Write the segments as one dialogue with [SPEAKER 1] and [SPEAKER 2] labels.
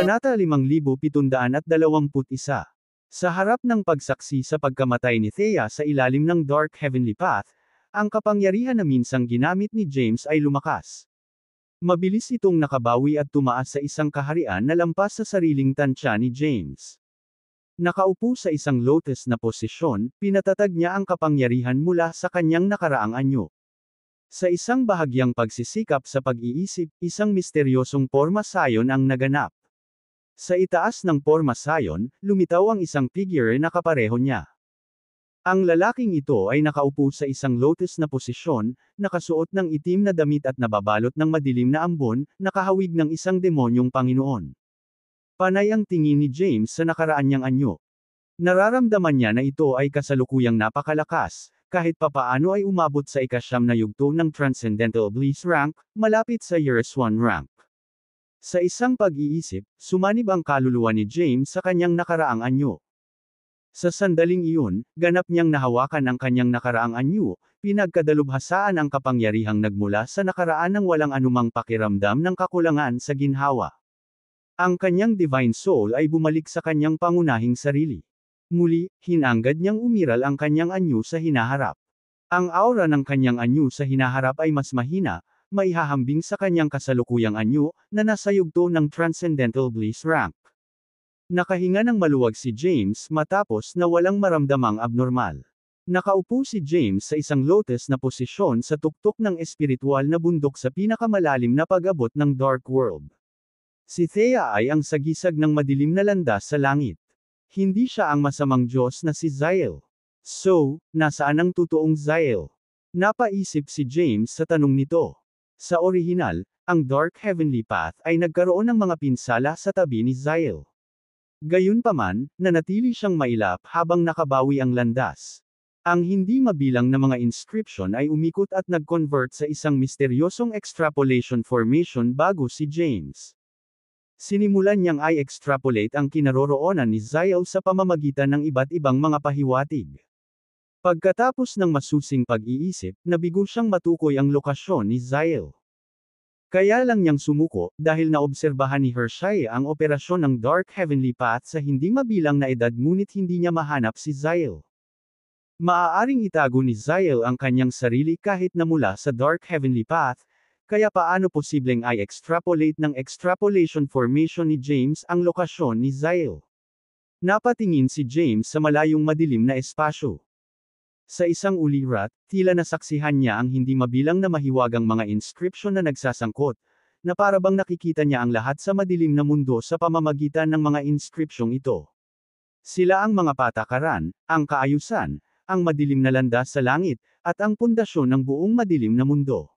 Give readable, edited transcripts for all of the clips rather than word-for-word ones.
[SPEAKER 1] Kabanata 5721. Sa harap ng pagsaksi sa pagkamatay ni Thea sa ilalim ng Dark Heavenly Path, ang kapangyarihan na minsang ginamit ni James ay lumakas. Mabilis itong nakabawi at tumaas sa isang kaharian na lampas sa sariling tansya ni James. Nakaupo sa isang lotus na posisyon, pinatatag niya ang kapangyarihan mula sa kanyang nakaraang anyo. Sa isang bahagyang pagsisikap sa pag-iisip, isang misteryosong porma sayon ang naganap. Sa itaas ng porma sayon, lumitaw ang isang figure na kapareho niya. Ang lalaking ito ay nakaupo sa isang lotus na posisyon, nakasuot ng itim na damit at nababalot ng madilim na ambon, nakahawig ng isang demonyong Panginoon. Panay ang tingin ni James sa nakaraan niyang anyo. Nararamdaman niya na ito ay kasalukuyang napakalakas, kahit papaano ay umabot sa ika-9 na yugto ng Transcendental Bliss rank, malapit sa Years 1 rank. Sa isang pag-iisip, sumanib ang kaluluwa ni James sa kanyang nakaraang anyo. Sa sandaling iyon, ganap niyang nahawakan ang kanyang nakaraang anyo, pinagkadalubhasaan ang kapangyarihang nagmula sa nakaraan ng walang anumang pakiramdam ng kakulangan sa ginhawa. Ang kanyang divine soul ay bumalik sa kanyang pangunahing sarili. Muli, hinanggad niyang umiral ang kanyang anyo sa hinaharap. Ang aura ng kanyang anyo sa hinaharap ay mas mahina, maihahambing sa kanyang kasalukuyang anyo, na nasa yugto ng Transcendental Bliss rank. Nakahinga ng maluwag si James matapos na walang maramdamang abnormal. Nakaupo si James sa isang lotus na posisyon sa tuktok ng espiritual na bundok sa pinakamalalim na pag-abot ng Dark World. Si Thea ay ang sagisag ng madilim na landas sa langit. Hindi siya ang masamang Diyos na si Ziel. So, nasaan ang totoong Ziel? Napaisip si James sa tanong nito. Sa orihinal, ang Dark Heavenly Path ay nagkaroon ng mga pinsala sa tabi ni Ziel. Gayunpaman, nanatili siyang mailap habang nakabawi ang landas. Ang hindi mabilang na mga inscription ay umikot at nag-convert sa isang misteryosong extrapolation formation bago si James. Sinimulan niyang i-extrapolate ang kinaroroonan ni Ziel sa pamamagitan ng iba't ibang mga pahiwatig. Pagkatapos ng masusing pag-iisip, nabigo siyang matukoy ang lokasyon ni Ziel. Kaya lang niyang sumuko, dahil naobserbahan ni Hershey ang operasyon ng Dark Heavenly Path sa hindi mabilang na edad ngunit hindi niya mahanap si Ziel. Maaaring itago ni Ziel ang kanyang sarili kahit na mula sa Dark Heavenly Path, kaya paano posibleng i-extrapolate ng extrapolation formation ni James ang lokasyon ni Ziel? Napatingin si James sa malayong madilim na espasyo. Sa isang ulirat, tila nasaksihan niya ang hindi mabilang na mahiwagang mga inscription na nagsasangkot, na parabang nakikita niya ang lahat sa madilim na mundo sa pamamagitan ng mga inscripsyong ito. Sila ang mga patakaran, ang kaayusan, ang madilim na landas sa langit, at ang pundasyon ng buong madilim na mundo.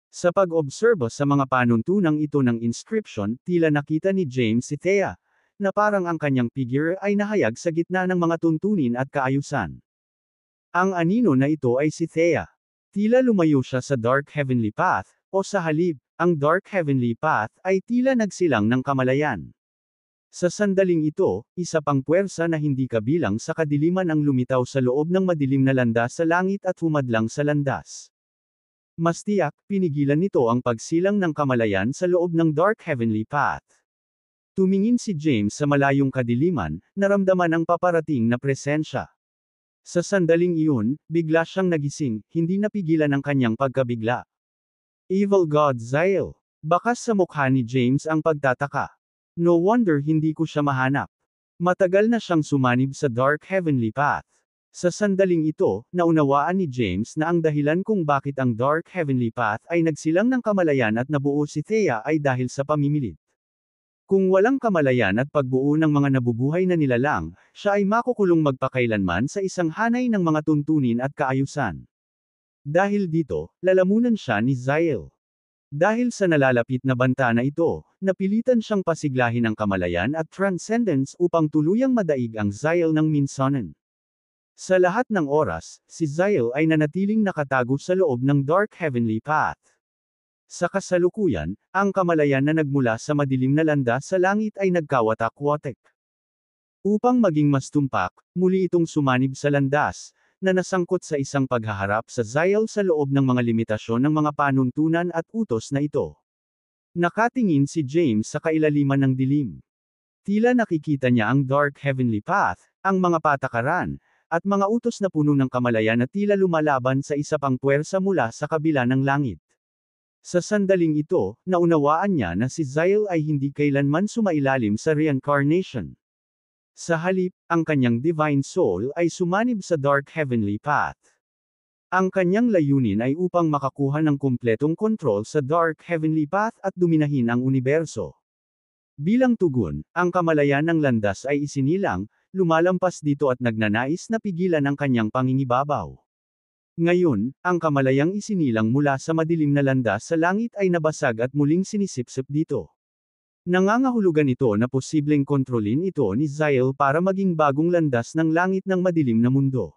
[SPEAKER 1] Sa pag-obserba sa mga panuntunang ito ng inscription, tila nakita ni James si Thea, na parang ang kanyang figure ay nahayag sa gitna ng mga tuntunin at kaayusan. Ang anino na ito ay si Thea. Tila lumayo siya sa Dark Heavenly Path, o sa halip, ang Dark Heavenly Path ay tila nagsilang ng kamalayan. Sa sandaling ito, isa pang puwersa na hindi kabilang sa kadiliman ang lumitaw sa loob ng madilim na landas sa langit at humadlang sa landas. Mas tiyak, pinigilan nito ang pagsilang ng kamalayan sa loob ng Dark Heavenly Path. Tumingin si James sa malayong kadiliman, naramdaman ang paparating na presensya. Sa sandaling iyon, bigla siyang nagising, hindi napigilan ang kanyang pagkabigla. Evil God Ziel. Bakas sa mukha ni James ang pagtataka. No wonder hindi ko siya mahanap. Matagal na siyang sumanib sa Dark Heavenly Path. Sa sandaling ito, naunawaan ni James na ang dahilan kung bakit ang Dark Heavenly Path ay nagsilang ng kamalayan at nabuo si Thea ay dahil sa pamimilit. Kung walang kamalayan at pagbuo ng mga nabubuhay na nilalang, siya ay makukulong magpakailanman sa isang hanay ng mga tuntunin at kaayusan. Dahil dito, lalamunan siya ni Ziel. Dahil sa nalalapit na banta na ito, napilitan siyang pasiglahin ang kamalayan at transcendence upang tuluyang madaig ang Ziel ng minsanan. Sa lahat ng oras, si Ziel ay nanatiling nakatago sa loob ng Dark Heavenly Path. Sa kasalukuyan, ang kamalayan na nagmula sa madilim na landas sa langit ay nagkawatak-watak. Upang maging mas tumpak, muli itong sumanib sa landas, na nasangkot sa isang paghaharap sa Ziel sa loob ng mga limitasyon ng mga panuntunan at utos na ito. Nakatingin si James sa kailaliman ng dilim. Tila nakikita niya ang dark heavenly path, ang mga patakaran, at mga utos na puno ng kamalayan na tila lumalaban sa isa pang puwersa mula sa kabila ng langit. Sa sandaling ito, naunawaan niya na si Zyle ay hindi kailanman sumailalim sa reincarnation. Sa halip, ang kanyang divine soul ay sumanib sa dark heavenly path. Ang kanyang layunin ay upang makakuha ng kumpletong kontrol sa dark heavenly path at dominahin ang universo. Bilang tugon, ang kamalayan ng landas ay isinilang, lumalampas dito at nagnanais na pigilan ang kanyang pangingibabaw. Ngayon, ang kamalayang isinilang mula sa madilim na landas sa langit ay nabasag at muling sinisipsip dito. Nangangahulugan ito na posibleng kontrolin ito ni Zyle para maging bagong landas ng langit ng madilim na mundo.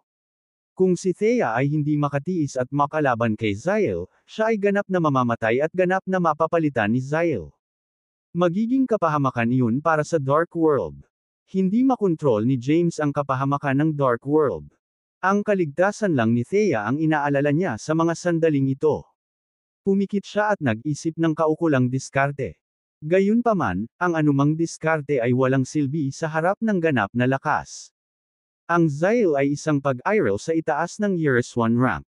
[SPEAKER 1] Kung si Thea ay hindi makatiis at makalaban kay Zyle, siya ay ganap na mamamatay at ganap na mapapalitan ni Zyle. Magiging kapahamakan iyon para sa Dark World. Hindi makontrol ni James ang kapahamakan ng Dark World. Ang kaligtasan lang ni Thea ang inaalala niya sa mga sandaling ito. Pumikit siya at nag-isip ng kaukulang diskarte. Gayunpaman, ang anumang diskarte ay walang silbi sa harap ng ganap na lakas. Ang Zyle ay isang pag-iral sa itaas ng Years 1 rank.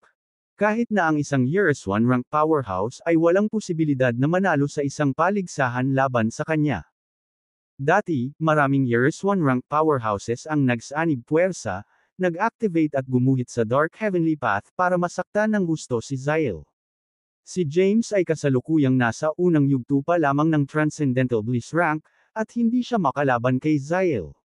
[SPEAKER 1] Kahit na ang isang Years 1 rank powerhouse ay walang posibilidad na manalo sa isang paligsahan laban sa kanya. Dati, maraming Years 1 rank powerhouses ang nagsanib puwersa, nag-activate at gumuhit sa Dark Heavenly Path para masaktan ng gusto si Zyle. Si James ay kasalukuyang nasa unang yugto pa lamang ng Transcendental Bliss rank, at hindi siya makalaban kay Zyle.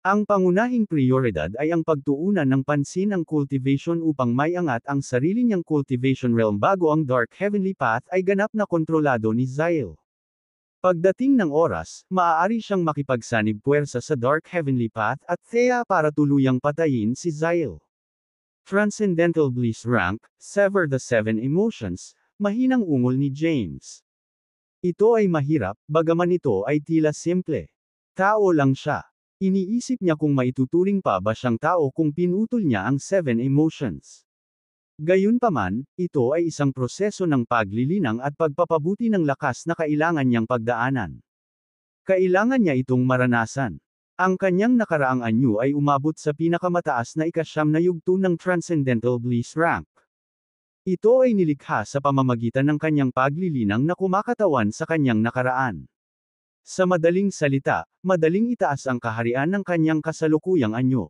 [SPEAKER 1] Ang pangunahing prioridad ay ang pagtuunan ng pansin ang cultivation upang maiangat ang sarili niyang cultivation realm bago ang Dark Heavenly Path ay ganap na kontrolado ni Zyle. Pagdating ng oras, maaari siyang makipagsanib puwersa sa Dark Heavenly Path at Thea para tuluyang patayin si Zyle. Transcendental Bliss rank, Sever the Seven Emotions, mahinang ungol ni James. Ito ay mahirap, bagaman ito ay tila simple. Tao lang siya. Iniisip niya kung maituturing pa ba siyang tao kung pinutol niya ang 7 emotions. Gayunpaman, ito ay isang proseso ng paglilinang at pagpapabuti ng lakas na kailangan niyang pagdaanan. Kailangan niya itong maranasan. Ang kanyang nakaraang anyo ay umabot sa pinakamataas na ikasyam na yugto ng Transcendental Bliss rank. Ito ay nilikha sa pamamagitan ng kanyang paglilinang na kumakatawan sa kanyang nakaraan. Sa madaling salita, madaling itaas ang kaharian ng kanyang kasalukuyang anyo.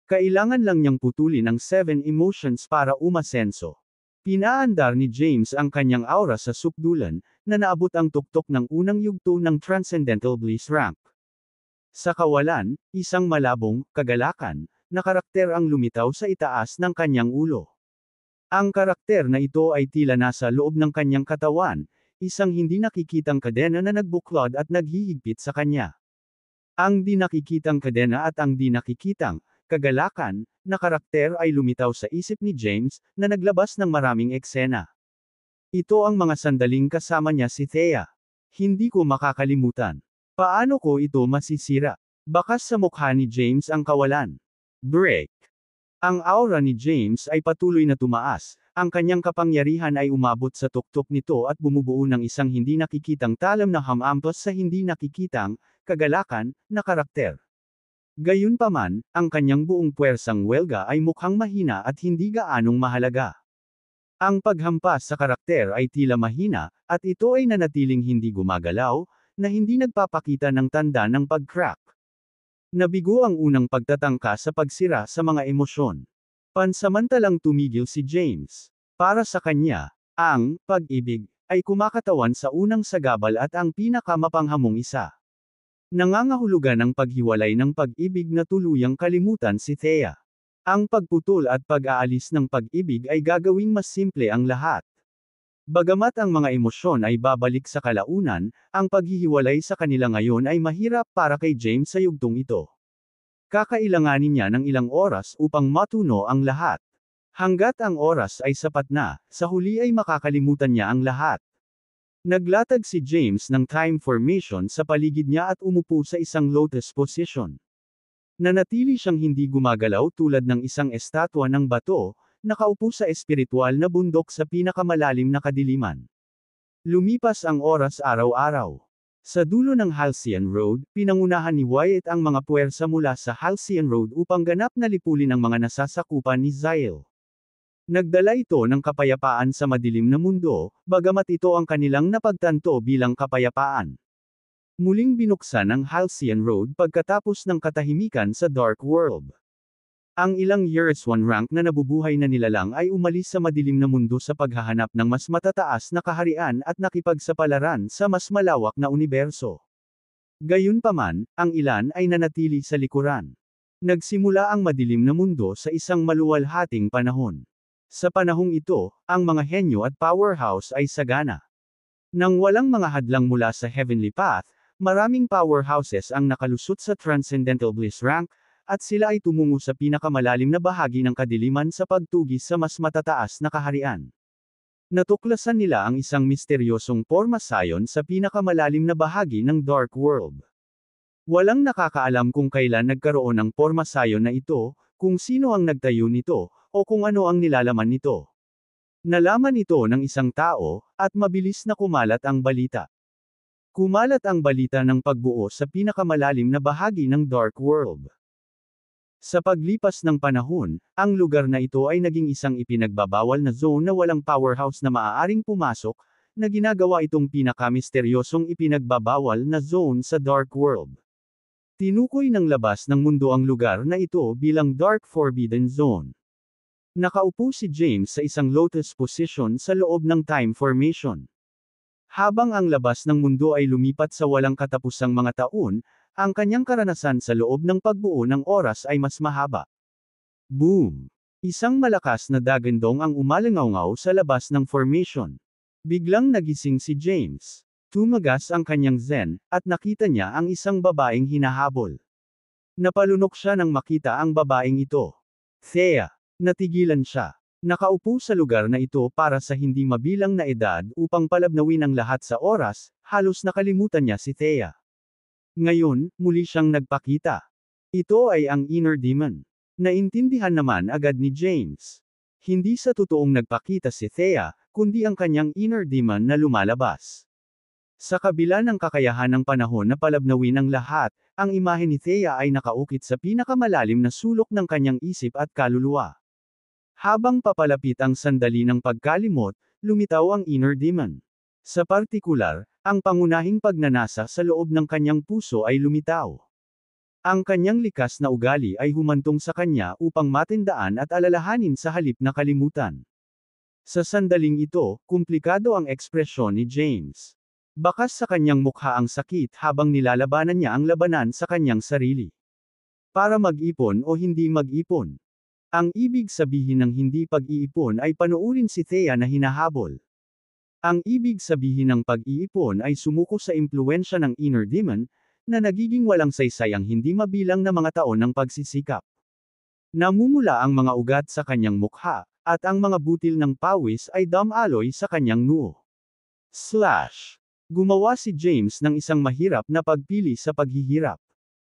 [SPEAKER 1] Kailangan lang niyang putulin ang 7 emotions para umasenso. Pinaandar ni James ang kanyang aura sa sukdulan, na naabot ang tuktok ng unang yugto ng Transcendental Bliss rank. Sa kawalan, isang malabong, kagalakan, na karakter ang lumitaw sa itaas ng kanyang ulo. Ang karakter na ito ay tila nasa loob ng kanyang katawan, isang hindi nakikitang kadena na nagbuklod at naghihigpit sa kanya. Ang di nakikitang kadena at ang di nakikitang, kagalakan, na karakter ay lumitaw sa isip ni James, na naglabas ng maraming eksena. Ito ang mga sandaling kasama niya si Thea. Hindi ko makakalimutan. Paano ko ito masisira? Bakas sa mukha ni James ang kawalan. Break. Ang aura ni James ay patuloy na tumaas, ang kanyang kapangyarihan ay umabot sa tuktok nito at bumubuo ng isang hindi nakikitang talam na hamampas sa hindi nakikitang, kagalakan, na karakter. Gayunpaman, ang kanyang buong puwersang welga ay mukhang mahina at hindi gaanong mahalaga. Ang paghampas sa karakter ay tila mahina, at ito ay nanatiling hindi gumagalaw, na hindi nagpapakita ng tanda ng pag-crack. Nabigo ang unang pagtatangka sa pagsira sa mga emosyon. Pansamantalang tumigil si James. Para sa kanya, ang pag-ibig ay kumakatawan sa unang sagabal at ang pinakamapanghamong isa. Nangangahulugan ang paghiwalay ng pag-ibig na tuluyang kalimutan si Thea. Ang pagputol at pag-aalis ng pag-ibig ay gagawing mas simple ang lahat. Bagamat ang mga emosyon ay babalik sa kalaunan, ang paghihiwalay sa kanila ngayon ay mahirap para kay James sa yugtong ito. Kakailanganin niya ng ilang oras upang matuno ang lahat. Hanggat ang oras ay sapat na, sa huli ay makakalimutan niya ang lahat. Naglatag si James ng time formation sa paligid niya at umupo sa isang lotus position. Nanatili siyang hindi gumagalaw tulad ng isang estatwa ng bato, nakaupo sa espiritual na bundok sa pinakamalalim na kadiliman. Lumipas ang oras araw-araw. Sa dulo ng Halcyon Road, pinangunahan ni Wyatt ang mga puwersa mula sa Halcyon Road upang ganap na lipulin ang mga nasasakupan ni Zyle. Nagdala ito ng kapayapaan sa madilim na mundo, bagamat ito ang kanilang napagtanto bilang kapayapaan. Muling binuksan ang Halcyon Road pagkatapos ng katahimikan sa Dark World. Ang ilang Years One rank na nabubuhay na nilalang ay umalis sa madilim na mundo sa paghahanap ng mas matataas na kaharian at nakipagsapalaran sa mas malawak na universo. Gayunpaman, ang ilan ay nanatili sa likuran. Nagsimula ang madilim na mundo sa isang maluwalhating panahon. Sa panahong ito, ang mga henyo at powerhouse ay sagana. Nang walang mga hadlang mula sa Heavenly Path, maraming powerhouses ang nakalusot sa Transcendental Bliss rank, at sila ay tumungo sa pinakamalalim na bahagi ng kadiliman sa pagtugis sa mas matataas na kaharian. Natuklasan nila ang isang misteryosong pormasayon sa pinakamalalim na bahagi ng Dark World. Walang nakakaalam kung kailan nagkaroon ng pormasayon na ito, kung sino ang nagtayo nito, o kung ano ang nilalaman nito. Nalaman ito ng isang tao, at mabilis na kumalat ang balita. Kumalat ang balita ng pagbuo sa pinakamalalim na bahagi ng Dark World. Sa paglipas ng panahon, ang lugar na ito ay naging isang ipinagbabawal na zone na walang powerhouse na maaaring pumasok, na ginagawa itong pinakamisteryosong ipinagbabawal na zone sa Dark World. Tinukoy ng labas ng mundo ang lugar na ito bilang Dark Forbidden Zone. Nakaupo si James sa isang lotus position sa loob ng time formation. Habang ang labas ng mundo ay lumipat sa walang katapusang mga taon, ang kanyang karanasan sa loob ng pagbuo ng oras ay mas mahaba. Boom! Isang malakas na dagandong ang umalangaw sa labas ng formation. Biglang nagising si James. Tumagas ang kanyang zen, at nakita niya ang isang babaeng hinahabol. Napalunok siya nang makita ang babaeng ito. Thea. Natigilan siya. Nakaupo sa lugar na ito para sa hindi mabilang na edad upang palabnawin ang lahat sa oras, halos nakalimutan niya si Thea. Ngayon, muli siyang nagpakita. Ito ay ang inner demon. Naintindihan naman agad ni James. Hindi sa totoong nagpakita si Thea, kundi ang kanyang inner demon na lumalabas. Sa kabila ng kakayahan ng panahon na palabnawin ang lahat, ang imahe ni Thea ay nakaukit sa pinakamalalim na sulok ng kanyang isip at kaluluwa. Habang papalapit ang sandali ng pagkalimot, lumitaw ang inner demon. Sa partikular, ang pangunahing pagnanasa sa loob ng kanyang puso ay lumitaw. Ang kanyang likas na ugali ay humantong sa kanya upang matindaan at alalahanin sa halip na kalimutan. Sa sandaling ito, komplikado ang ekspresyon ni James. Bakas sa kanyang mukha ang sakit habang nilalabanan niya ang labanan sa kanyang sarili. Para mag-ipon o hindi mag-ipon. Ang ibig sabihin ng hindi pag-iipon ay panuurin si Thea na hinahabol. Ang ibig sabihin ng pag-iipon ay sumuko sa impluwensya ng inner demon, na nagiging walang saysay ang hindi mabilang na mga taon ng pagsisikap. Namumula ang mga ugat sa kanyang mukha, at ang mga butil ng pawis ay damaloy sa kanyang noo. Gumawa si James ng isang mahirap na pagpili sa paghihirap.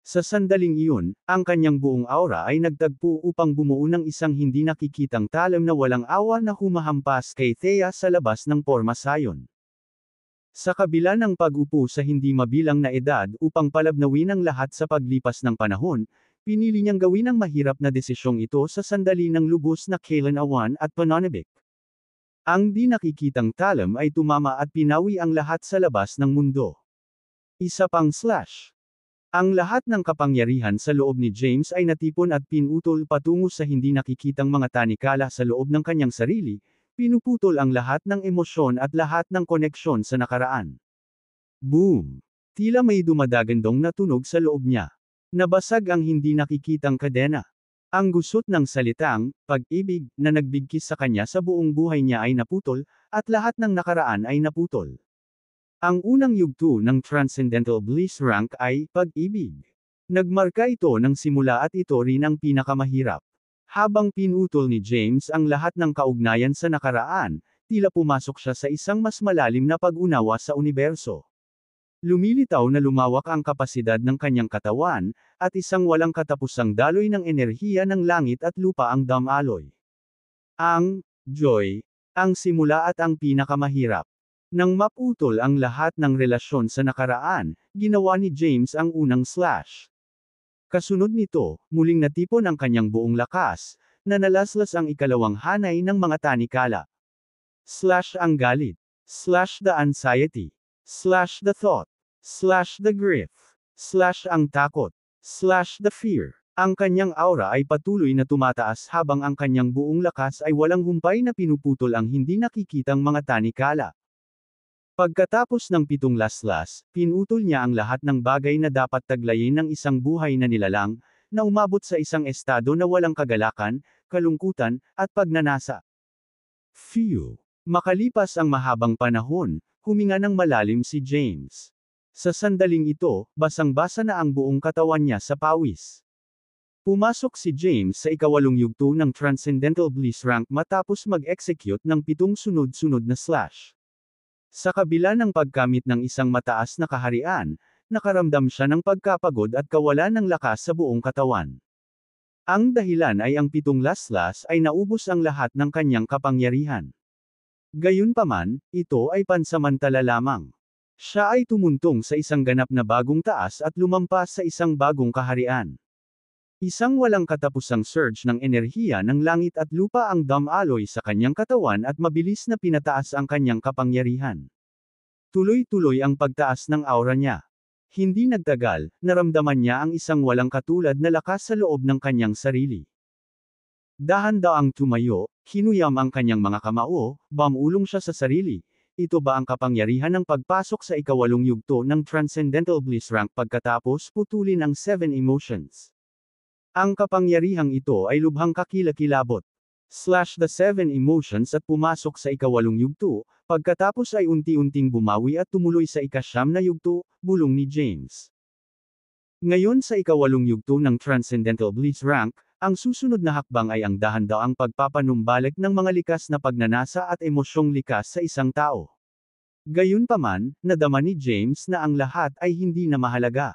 [SPEAKER 1] Sa sandaling iyon, ang kanyang buong aura ay nagtagpo upang bumuo ng isang hindi nakikitang talim na walang awa na humahampas kay Thea sa labas ng pormasayon. Sa kabila ng pag-upo sa hindi mabilang na edad upang palabnawin ang lahat sa paglipas ng panahon, pinili niyang gawin ang mahirap na desisyong ito sa sandali ng lubos na kailan awan at pananabik. Ang di nakikitang talim ay tumama at pinawi ang lahat sa labas ng mundo. Isa pang slash. Ang lahat ng kapangyarihan sa loob ni James ay natipon at pinutol patungo sa hindi nakikitang mga tanikala sa loob ng kanyang sarili, pinuputol ang lahat ng emosyon at lahat ng koneksyon sa nakaraan. Boom! Tila may dumadagandong na tunog sa loob niya. Nabasag ang hindi nakikitang kadena. Ang gusot ng salitang, pag-ibig, na nagbigkis sa kanya sa buong buhay niya ay naputol, at lahat ng nakaraan ay naputol. Ang unang yugto ng Transcendental Bliss rank ay pag-ibig. Nagmarka ito ng simula at ito rin ang pinakamahirap. Habang pinutol ni James ang lahat ng kaugnayan sa nakaraan, tila pumasok siya sa isang mas malalim na pag-unawa sa universo. Lumilitaw na lumawak ang kapasidad ng kanyang katawan, at isang walang katapusang daloy ng enerhiya ng langit at lupa ang damaloy. Ang joy, ang simula at ang pinakamahirap. Nang maputol ang lahat ng relasyon sa nakaraan, ginawa ni James ang unang slash. Kasunod nito, muling natipon ang kanyang buong lakas, na nalaslas ang ikalawang hanay ng mga tanikala. Slash ang galit. Slash the anxiety. Slash the thought. Slash the grief. Slash ang takot. Slash the fear. Ang kanyang aura ay patuloy na tumataas habang ang kanyang buong lakas ay walang humpay na pinuputol ang hindi nakikitang mga tanikala. Pagkatapos ng 7 laslas, pinutol niya ang lahat ng bagay na dapat taglayin ng isang buhay na nilalang, na umabot sa isang estado na walang kagalakan, kalungkutan, at pagnanasa. Phew! Makalipas ang mahabang panahon, huminga ng malalim si James. Sa sandaling ito, basang-basa na ang buong katawan niya sa pawis. Pumasok si James sa ikawalong yugto ng Transcendental Bliss rank matapos mag-execute ng 7 sunod-sunod na slash. Sa kabila ng pagkamit ng isang mataas na kaharian, nakaramdam siya ng pagkapagod at kawalan ng lakas sa buong katawan. Ang dahilan ay ang 7 laslas ay naubos ang lahat ng kanyang kapangyarihan. Gayunpaman, ito ay pansamantala lamang. Siya ay tumuntong sa isang ganap na bagong taas at lumampas sa isang bagong kaharian. Isang walang katapusang surge ng enerhiya ng langit at lupa ang dumaloy sa kanyang katawan at mabilis na pinataas ang kanyang kapangyarihan. Tuloy-tuloy ang pagtaas ng aura niya. Hindi nagtagal, naramdaman niya ang isang walang katulad na lakas sa loob ng kanyang sarili. Dahan-daang tumayo, hinuyam ang kanyang mga kamao, bumulong siya sa sarili. Ito ba ang kapangyarihan ng pagpasok sa ikawalong yugto ng Transcendental Bliss rank pagkatapos putulin ang 7 emotions? Ang kapangyarihang ito ay lubhang kakilakilabot. Slash the 7 emotions at pumasok sa ikawalong yugto, pagkatapos ay unti-unting bumawi at tumuloy sa ika-9 na yugto, bulong ni James. Ngayon sa ikawalong yugto ng Transcendental Bliss rank, ang susunod na hakbang ay ang dahan-daang pagpapanumbalik ng mga likas na pagnanasa at emosyong likas sa isang tao. Gayunpaman, nadama ni James na ang lahat ay hindi na mahalaga.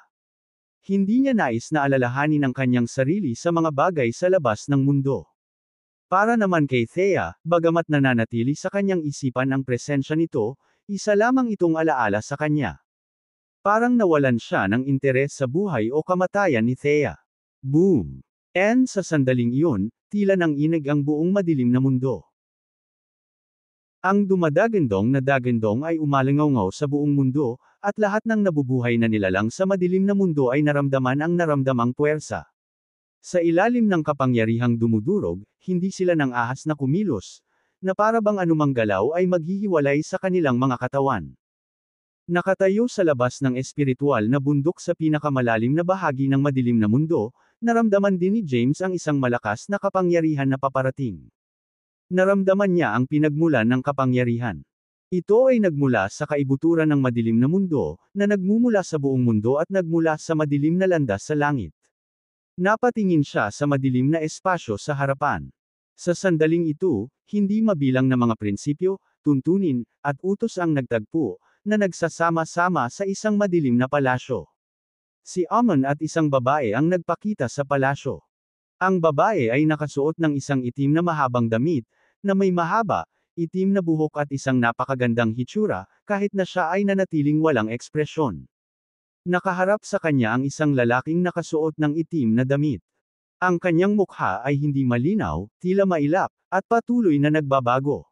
[SPEAKER 1] Hindi niya nais na alalahanin ang kanyang sarili sa mga bagay sa labas ng mundo. Para naman kay Thea, bagamat nananatili sa kanyang isipan ang presensya nito, isa lamang itong alaala sa kanya. Parang nawalan siya ng interes sa buhay o kamatayan ni Thea. Boom! And sa sandaling iyon, tila nang inig ang buong madilim na mundo. Ang dumadagandong na dagandong ay umalingaw sa buong mundo, at lahat ng nabubuhay na nilalang sa madilim na mundo ay naramdaman ang naramdamang puwersa. Sa ilalim ng kapangyarihang dumudurog, hindi sila nang ahas na kumilos, na para bang anumang galaw ay maghihiwalay sa kanilang mga katawan. Nakatayo sa labas ng espiritual na bundok sa pinakamalalim na bahagi ng madilim na mundo, naramdaman din ni James ang isang malakas na kapangyarihan na paparating. Naramdaman niya ang pinagmulan ng kapangyarihan. Ito ay nagmula sa kaibuturan ng madilim na mundo, na nagmumula sa buong mundo at nagmula sa madilim na landas sa langit. Napatingin siya sa madilim na espasyo sa harapan. Sa sandaling ito, hindi mabilang na mga prinsipyo, tuntunin, at utos ang nagtagpo, na nagsasama-sama sa isang madilim na palasyo. Si Amon at isang babae ang nagpakita sa palasyo. Ang babae ay nakasuot ng isang itim na mahabang damit, na may mahaba, itim na buhok at isang napakagandang hitsura, kahit na siya ay nanatiling walang ekspresyon. Nakaharap sa kanya ang isang lalaking nakasuot ng itim na damit. Ang kanyang mukha ay hindi malinaw, tila mailap, at patuloy na nagbabago.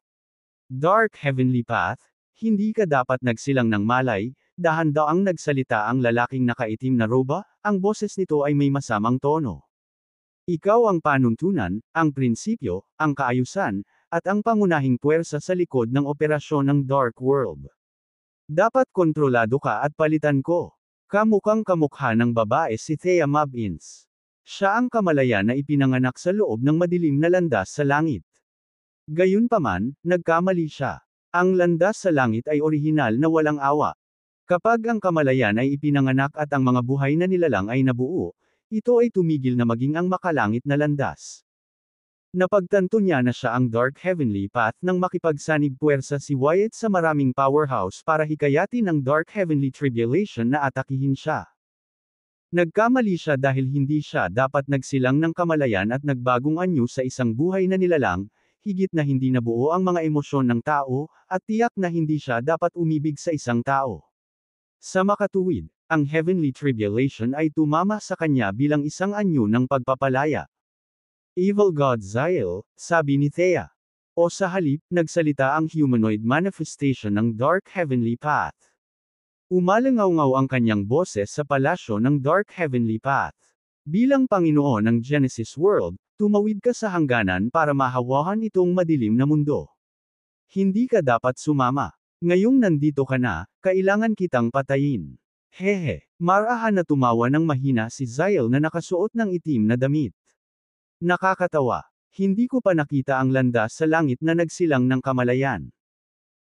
[SPEAKER 1] Dark Heavenly Path, hindi ka dapat nagsilang ng malay, dahan-daang nagsalita ang lalaking nakaitim na roba, ang boses nito ay may masamang tono. Ikaw ang panuntunan, ang prinsipyo, ang kaayusan, at ang pangunahing puwersa sa likod ng operasyon ng Dark World. Dapat kontrolado ka at palitan ko. Kamukhang kamukha ng babae si Thea Mabbins. Siya ang kamalayan na ipinanganak sa loob ng madilim na landas sa langit. Gayunpaman, nagkamali siya. Ang landas sa langit ay orihinal na walang awa. Kapag ang kamalayan ay ipinanganak at ang mga buhay na nilalang ay nabuo, ito ay tumigil na maging ang makalangit na landas. Napagtanto niya na siya ang Dark Heavenly Path nang makipagsanib puwersa si Wyatt sa maraming powerhouse para hikayatin ang Dark Heavenly Tribulation na atakihin siya. Nagkamali siya dahil hindi siya dapat nagsilang ng kamalayan at nagbagong anyo sa isang buhay na nilalang, higit na hindi nabuo ang mga emosyon ng tao, at tiyak na hindi siya dapat umibig sa isang tao. Sa makatuwid, ang heavenly tribulation ay tumama sa kanya bilang isang anyo ng pagpapalaya. Evil God Zyle, sabi ni Thea. O sa halip, nagsalita ang humanoid manifestation ng Dark Heavenly Path. Umalangaw-ngaw ang kanyang boses sa palasyo ng Dark Heavenly Path. Bilang Panginoon ng Genesis World, tumawid ka sa hangganan para mahawakan itong madilim na mundo. Hindi ka dapat sumama. Ngayong nandito ka na, kailangan kitang patayin. Hehe, marahan na tumawa ng mahina si Zyle na nakasuot ng itim na damit. Nakakatawa. Hindi ko pa nakita ang landas sa langit na nagsilang ng kamalayan.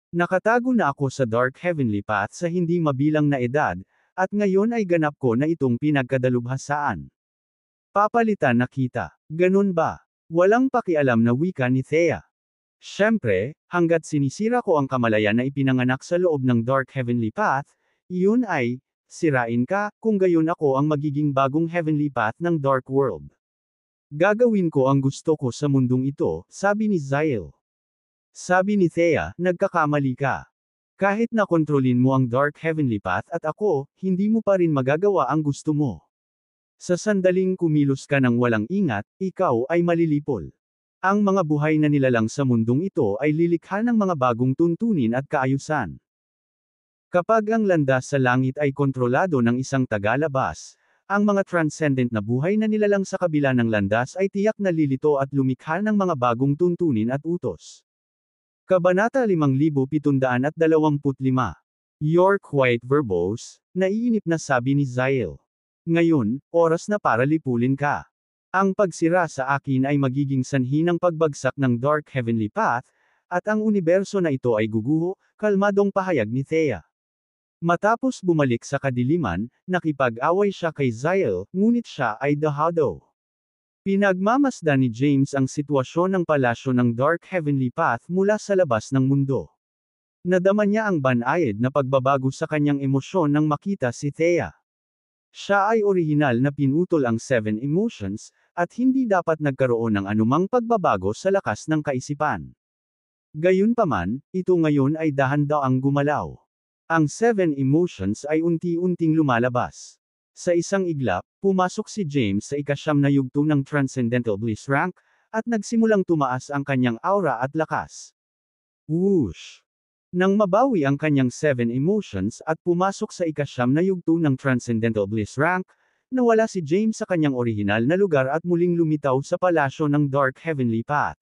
[SPEAKER 1] Nakatago na ako sa Dark Heavenly Path sa hindi mabilang na edad, at ngayon ay ganap ko na itong pinagkadalubhasaan. Papalitan na kita. Ganun ba? Walang pakialam na wika ni Thea. Siyempre, hanggat sinisira ko ang kamalayan na ipinanganak sa loob ng Dark Heavenly Path, iyon ay, sirain ka, kung gayon ako ang magiging bagong Heavenly Path ng Dark World. Gagawin ko ang gusto ko sa mundong ito, sabi ni Zyle. Sabi ni Thea, nagkakamali ka. Kahit na kontrolin mo ang Dark Heavenly Path at ako, hindi mo pa rin magagawa ang gusto mo. Sa sandaling kumilos ka ng walang ingat, ikaw ay malilipol. Ang mga buhay na nilalang sa mundong ito ay lilikha ng mga bagong tuntunin at kaayusan. Kapag ang landas sa langit ay kontrolado ng isang tagalabas, ang mga transcendent na buhay na nilalang sa kabila ng landas ay tiyak na lilito at lumikha ng mga bagong tuntunin at utos. Kabanata 5725. You're quite verbose, naiinip na sabi ni Zyle. Ngayon, oras na para lipulin ka. Ang pagsira sa akin ay magiging sanhi ng pagbagsak ng Dark Heavenly Path, at ang universo na ito ay guguho, kalmadong pahayag ni Thea. Matapos bumalik sa kadiliman, nakipag-away siya kay Zyle, ngunit siya ay dahado. Pinagmamasdan ni James ang sitwasyon ng palasyo ng Dark Heavenly Path mula sa labas ng mundo. Nadama niya ang banayad na pagbabago sa kanyang emosyon nang makita si Thea. Siya ay orihinal na pinutol ang 7 emotions, at hindi dapat nagkaroon ng anumang pagbabago sa lakas ng kaisipan. Gayunpaman, ito ngayon ay dahan-daang gumalaw. Ang 7 emotions ay unti-unting lumalabas. Sa isang iglap, pumasok si James sa ika-9 na yugto ng Transcendental Bliss rank, at nagsimulang tumaas ang kanyang aura at lakas. Whoosh! Nang mabawi ang kanyang 7 emotions at pumasok sa ika-9 na yugto ng Transcendental Bliss rank, nawala si James sa kanyang orihinal na lugar at muling lumitaw sa palasyo ng Dark Heavenly Path.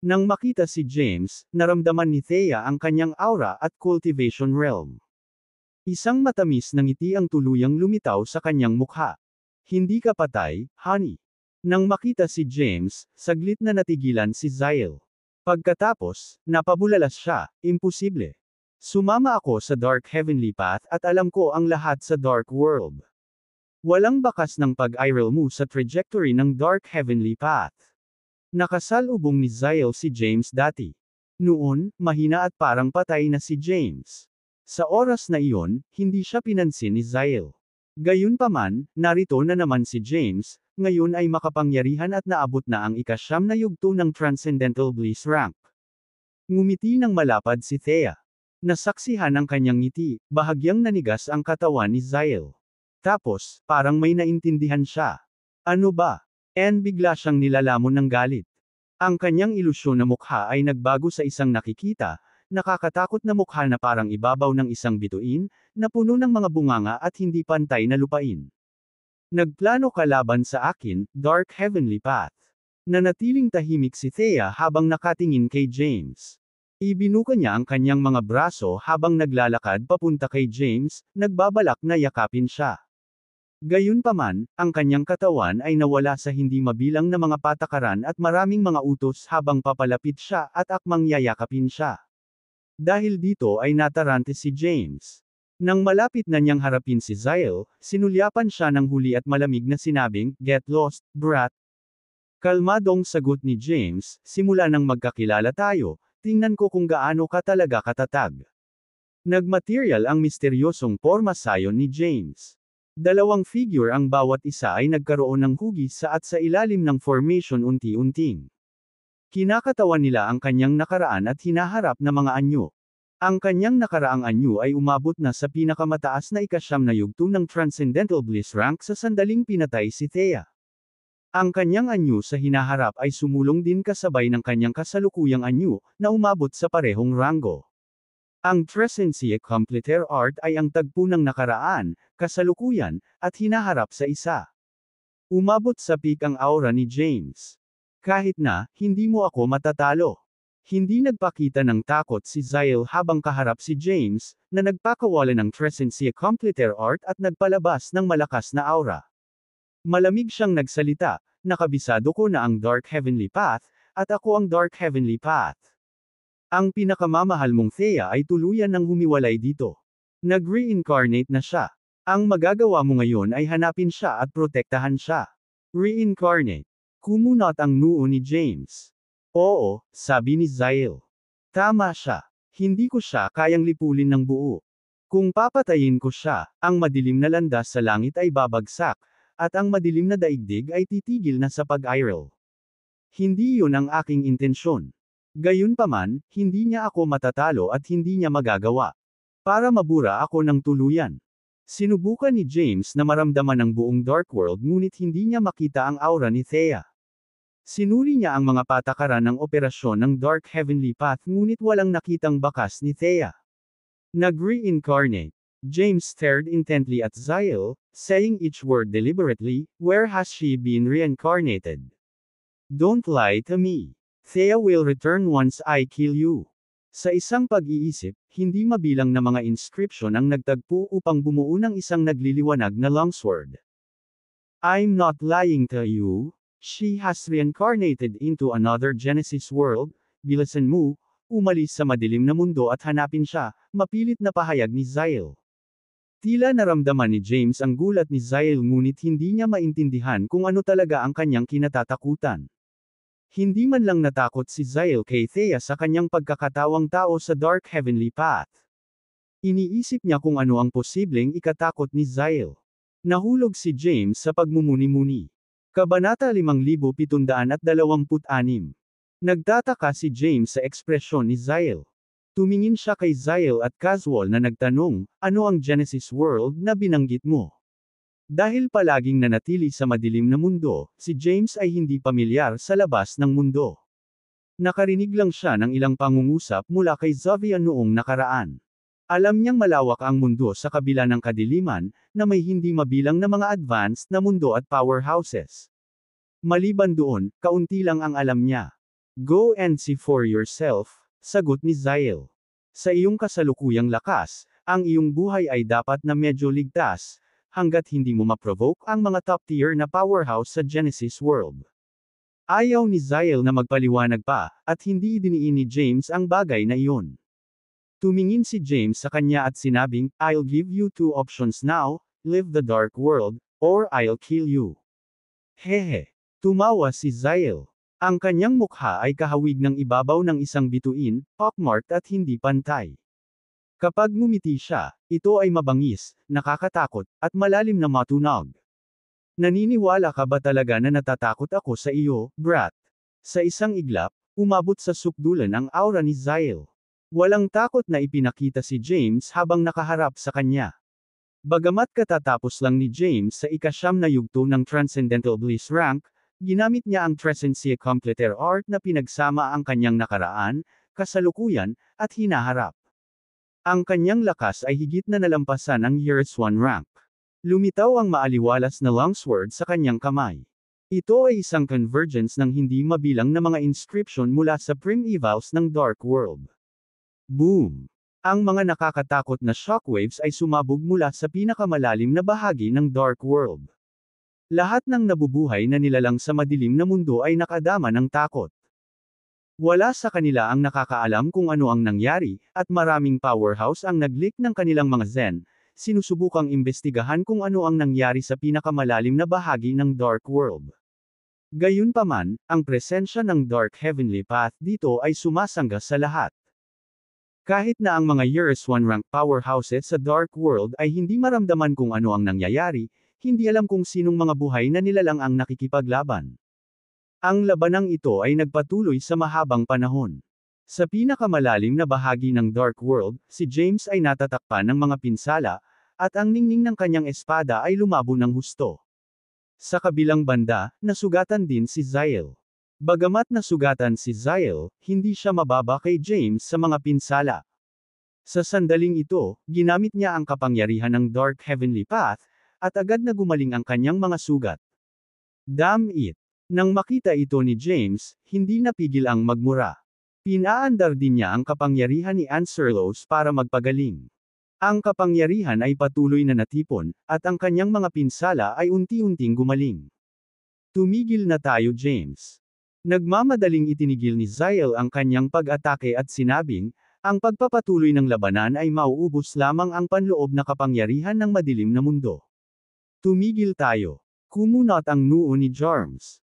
[SPEAKER 1] Nang makita si James, naramdaman ni Thea ang kanyang aura at cultivation realm. Isang matamis na ngiti ang tuluyang lumitaw sa kanyang mukha. Hindi ka patay, honey. Nang makita si James, saglit na natigilan si Zyle. Pagkatapos, napabulalas siya, imposible. Sumama ako sa Dark Heavenly Path at alam ko ang lahat sa Dark World. Walang bakas ng pag-iral mo sa trajectory ng Dark Heavenly Path. Nakasalubong ni Zyle si James dati. Noon, mahina at parang patay na si James. Sa oras na iyon, hindi siya pinansin ni Zyle. Gayunpaman, narito na naman si James, ngayon ay makapangyarihan at naabot na ang ika-9 na yugto ng Transcendental Bliss rank. Ngumiti ng malapad si Thea. Nasaksihan ang kanyang ngiti, bahagyang nanigas ang katawan ni Zyle. Tapos, parang may naintindihan siya. Ano ba? Bigla siyang nilalamon ng galit. Ang kanyang ilusyon na mukha ay nagbago sa isang nakikita, nakakatakot na mukha na parang ibabaw ng isang bituin, na puno ng mga bunganga at hindi pantay na lupain. Nagplano ka laban sa akin, Dark Heavenly Path. Nanatiling tahimik si Thea habang nakatingin kay James. Ibinuka niya ang kanyang mga braso habang naglalakad papunta kay James, nagbabalak na yakapin siya. Gayunpaman, ang kanyang katawan ay nawala sa hindi mabilang na mga patakaran at maraming mga utos habang papalapit siya at akmang yayakapin siya. Dahil dito ay natarante si James. Nang malapit na niyang harapin si Zyle, sinulyapan siya ng huli at malamig na sinabing, "Get lost, brat." Kalmadong sagot ni James, "Simula nang magkakilala tayo, tingnan ko kung gaano ka talaga katatag." Nagmaterial ang misteryosong porma sayon ni James. Dalawang figure ang bawat isa ay nagkaroon ng hugis sa at sa ilalim ng formation unti-unting. Kinakatawan nila ang kanyang nakaraan at hinaharap na mga anyo. Ang kanyang nakaraang anyo ay umabot na sa pinakamataas na ika-9 na yugto ng Transcendental Bliss rank sa sandaling pinatay si Thea. Ang kanyang anyo sa hinaharap ay sumulong din kasabay ng kanyang kasalukuyang anyo, na umabot sa parehong ranggo. Ang Trescentia Completer Art ay ang tagpo ng nakaraan, kasalukuyan, at hinaharap sa isa. Umabot sa peak ang aura ni James. Kahit na, hindi mo ako matatalo. Hindi nagpakita ng takot si Zyle habang kaharap si James, na nagpakawala ng Trescentia Completer Art at nagpalabas ng malakas na aura. Malamig siyang nagsalita, nakabisado ko na ang Dark Heavenly Path, at ako ang Dark Heavenly Path. Ang pinakamamahal mong Thea ay tuluyan ng humiwalay dito. Nag-reincarnate na siya. Ang magagawa mo ngayon ay hanapin siya at protektahan siya. Reincarnate. Kumunot ang noo ni James. Oo, sabi ni Zyle. Tama siya. Hindi ko siya kayang lipulin ng buo. Kung papatayin ko siya, ang madilim na landas sa langit ay babagsak, at ang madilim na daigdig ay titigil na sa pag-iral. Hindi yun ang aking intensyon. Gayunpaman, hindi niya ako matatalo at hindi niya magagawa. Para mabura ako ng tuluyan. Sinubukan ni James na maramdaman ang buong Dark World ngunit hindi niya makita ang aura ni Thea. Sinuri niya ang mga patakaran ng operasyon ng Dark Heavenly Path ngunit walang nakitang bakas ni Thea. Nag-reincarnate. James stared intently at Zyle, saying each word deliberately, "Where has she been reincarnated? Don't lie to me. Thea will return once I kill you." Sa isang pag-iisip, hindi mabilang na mga inscription ang nagtagpo upang bumuo ng isang nagliliwanag na longsword. I'm not lying to you. She has reincarnated into another Genesis world. Bilisan mo, umalis sa madilim na mundo at hanapin siya, mapilit na pahayag ni Zyle. Tila naramdaman ni James ang gulat ni Zyle ngunit hindi niya maintindihan kung ano talaga ang kanyang kinatatakutan. Hindi man lang natakot si Zyle kay Thea sa kanyang pagkakatawang tao sa Dark Heavenly Path. Iniisip niya kung ano ang posibleng ikatakot ni Zyle. Nahulog si James sa pagmumuni-muni. Kabanata 5726. Nagtataka si James sa ekspresyon ni Zyle. Tumingin siya kay Zyle at casual na nagtanong, ano ang Genesis world na binanggit mo? Dahil palaging nanatili sa madilim na mundo, si James ay hindi pamilyar sa labas ng mundo. Nakarinig lang siya ng ilang pangungusap mula kay Xavier noong nakaraan. Alam niyang malawak ang mundo sa kabila ng kadiliman, na may hindi mabilang na mga advanced na mundo at powerhouses. Maliban doon, kaunti lang ang alam niya. Go and see for yourself, sagot ni Zyle. Sa iyong kasalukuyang lakas, ang iyong buhay ay dapat na medyo ligtas, hanggat hindi mo ma-provoke ang mga top-tier na powerhouse sa Genesis world. Ayaw ni Zyle na magpaliwanag pa, at hindi idiniin ni James ang bagay na iyon. Tumingin si James sa kanya at sinabing, I'll give you two options now, live the dark world, or I'll kill you. Hehe. Tumawa si Zyle. Ang kanyang mukha ay kahawig ng ibabaw ng isang bituin, pockmarked at hindi pantay. Kapag ngumiti siya, ito ay mabangis, nakakatakot, at malalim na matunog. Naniniwala ka ba talaga na natatakot ako sa iyo, brat? Sa isang iglap, umabot sa sukdulan ang aura ni Zyle. Walang takot na ipinakita si James habang nakaharap sa kanya. Bagamat katatapos lang ni James sa ika-9 na yugto ng Transcendental Bliss rank, ginamit niya ang Trescentia Completer Art na pinagsama ang kanyang nakaraan, kasalukuyan, at hinaharap. Ang kanyang lakas ay higit na nalampasan ang Years 1 rank. Lumitaw ang maaliwalas na longsword sa kanyang kamay. Ito ay isang convergence ng hindi mabilang na mga inscription mula sa primevals ng Dark World. Boom! Ang mga nakakatakot na shockwaves ay sumabog mula sa pinakamalalim na bahagi ng Dark World. Lahat ng nabubuhay na nilalang sa madilim na mundo ay nakadama ng takot. Wala sa kanila ang nakakaalam kung ano ang nangyari, at maraming powerhouse ang nag-leak ng kanilang mga zen, sinusubukang imbestigahan kung ano ang nangyari sa pinakamalalim na bahagi ng Dark World. Gayunpaman, ang presensya ng Dark Heavenly Path dito ay sumasangga sa lahat. Kahit na ang mga Years 1 rank powerhouses sa Dark World ay hindi maramdaman kung ano ang nangyayari, hindi alam kung sinong mga buhay na nilalang ang nakikipaglaban. Ang labanang ito ay nagpatuloy sa mahabang panahon. Sa pinakamalalim na bahagi ng Dark World, si James ay natatakpan ng mga pinsala, at ang ningning ng kanyang espada ay lumabo ng husto. Sa kabilang banda, nasugatan din si Zyle. Bagamat nasugatan si Zyle, hindi siya mababa kay James sa mga pinsala. Sa sandaling ito, ginamit niya ang kapangyarihan ng Dark Heavenly Path, at agad na gumaling ang kanyang mga sugat. Damn it! Nang makita ito ni James, hindi napigil ang magmura. Pinaandar din niya ang kapangyarihan ni Anserlos para magpagaling. Ang kapangyarihan ay patuloy na natipon, at ang kanyang mga pinsala ay unti-unting gumaling. Tumigil na tayo, James. Nagmamadaling itinigil ni Zyle ang kanyang pag-atake at sinabing, ang pagpapatuloy ng labanan ay mauubos lamang ang panloob na kapangyarihan ng madilim na mundo. Tumigil tayo. Kumunot ang noo ni Jarms.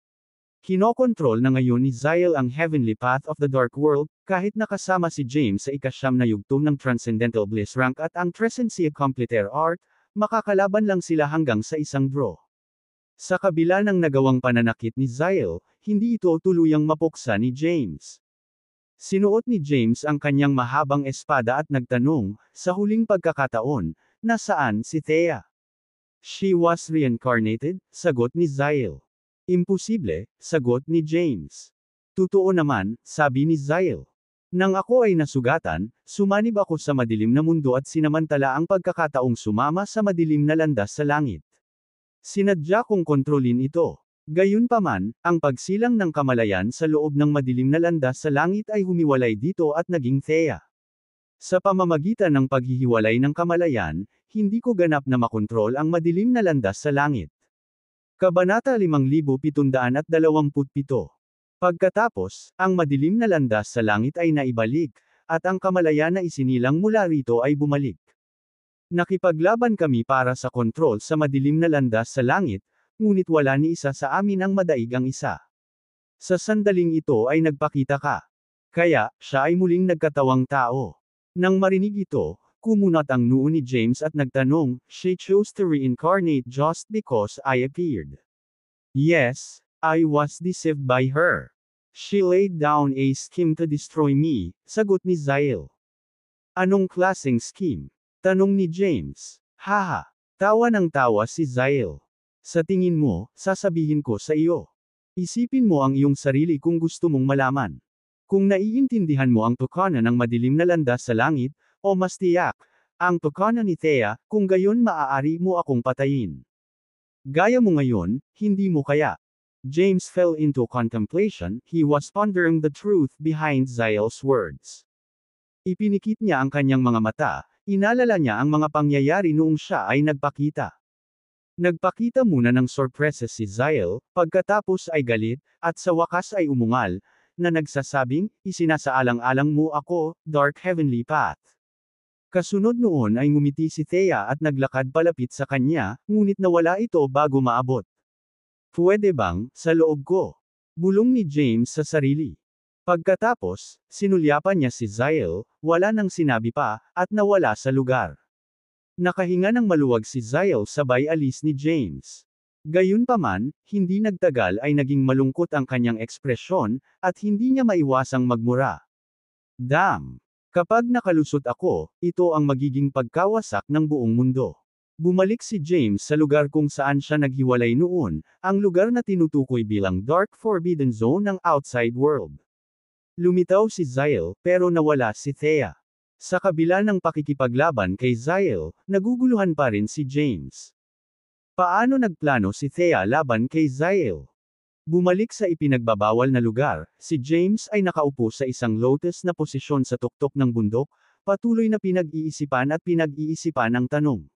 [SPEAKER 1] Kinokontrol na ngayon ni Zyle ang Heavenly Path of the Dark World, kahit nakasama si James sa ika-9 na yugto ng Transcendental Bliss Rank at ang Trescentia Completer Art, makakalaban lang sila hanggang sa isang draw. Sa kabila ng nagawang pananakit ni Zyle, hindi ito tuluyang mapuksa ni James. Sinuot ni James ang kanyang mahabang espada at nagtanong, sa huling pagkakataon, nasaan si Thea? She was reincarnated, sagot ni Zyle. Imposible, sagot ni James. Totoo naman, sabi ni Zyle. Nang ako ay nasugatan, sumanib ako sa madilim na mundo at sinamantala ang pagkakataong sumama sa madilim na landas sa langit. Sinadya kong kontrolin ito. Gayunpaman, ang pagsilang ng kamalayan sa loob ng madilim na landas sa langit ay humiwalay dito at naging Thea. Sa pamamagitan ng paghihiwalay ng kamalayan, hindi ko ganap na makontrol ang madilim na landas sa langit. Kabanata 5727. Pagkatapos, ang madilim na landas sa langit ay naibalik, at ang kamalayan na isinilang mula rito ay bumalik. Nakipaglaban kami para sa kontrol sa madilim na landas sa langit, ngunit wala ni isa sa amin ang madaig ang isa. Sa sandaling ito ay nagpakita ka. Kaya, siya ay muling nagkatawang tao. Nang marinig ito, kumunat ang noo ni James at nagtanong, she chose to reincarnate just because I appeared. Yes, I was deceived by her. She laid down a scheme to destroy me, sagot ni Zyle. Anong klaseng scheme? Tanong ni James. Haha. Tawa ng tawa si Zyle. Sa tingin mo, sasabihin ko sa iyo. Isipin mo ang iyong sarili kung gusto mong malaman. Kung naiintindihan mo ang tukana ng madilim na landas sa langit, o mas tiyak, ang tukana ni Thea, kung gayon maaari mo akong patayin. Gaya mo ngayon, hindi mo kaya. James fell into contemplation, he was pondering the truth behind Zyle's words. Ipinikit niya ang kanyang mga mata, inalala niya ang mga pangyayari noong siya ay nagpakita. Nagpakita muna ng sorpresa si Zyle, pagkatapos ay galit, at sa wakas ay umungal, na nagsasabing, isinasaalang-alang mo ako, Dark Heavenly Path. Kasunod noon ay ngumiti si Thea at naglakad palapit sa kanya, ngunit nawala ito bago maabot. Pwede bang, sa loob ko? Bulong ni James sa sarili. Pagkatapos, sinulyapan niya si Zyle, wala nang sinabi pa, at nawala sa lugar. Nakahinga ng maluwag si Zyle sabay alis ni James. Gayunpaman, hindi nagtagal ay naging malungkot ang kanyang ekspresyon, at hindi niya maiwasang magmura. Damn! Kapag nakalusot ako, ito ang magiging pagkawasak ng buong mundo. Bumalik si James sa lugar kung saan siya naghiwalay noon, ang lugar na tinutukoy bilang Dark Forbidden Zone ng outside world. Lumitaw si Zyle, pero nawala si Thea. Sa kabila ng pakikipaglaban kay Zyle, naguguluhan pa rin si James. Paano nagplano si Thea laban kay Zyle? Bumalik sa ipinagbabawal na lugar, si James ay nakaupo sa isang lotus na posisyon sa tuktok ng bundok, patuloy na pinag-iisipan ang tanong.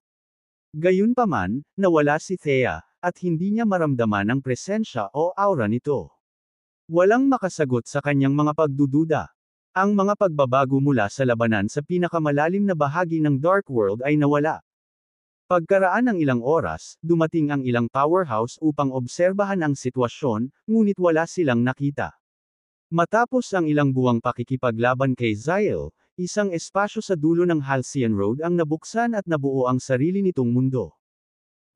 [SPEAKER 1] Gayunpaman, nawala si Thea, at hindi niya maramdaman ang presensya o aura nito. Walang makasagot sa kanyang mga pagdududa. Ang mga pagbabago mula sa labanan sa pinakamalalim na bahagi ng Dark World ay nawala. Pagkaraan ng ilang oras, dumating ang ilang powerhouse upang obserbahan ang sitwasyon, ngunit wala silang nakita. Matapos ang ilang buwang pakikipaglaban kay Zyle, isang espasyo sa dulo ng Halcyon Road ang nabuksan at nabuo ang sarili nitong mundo.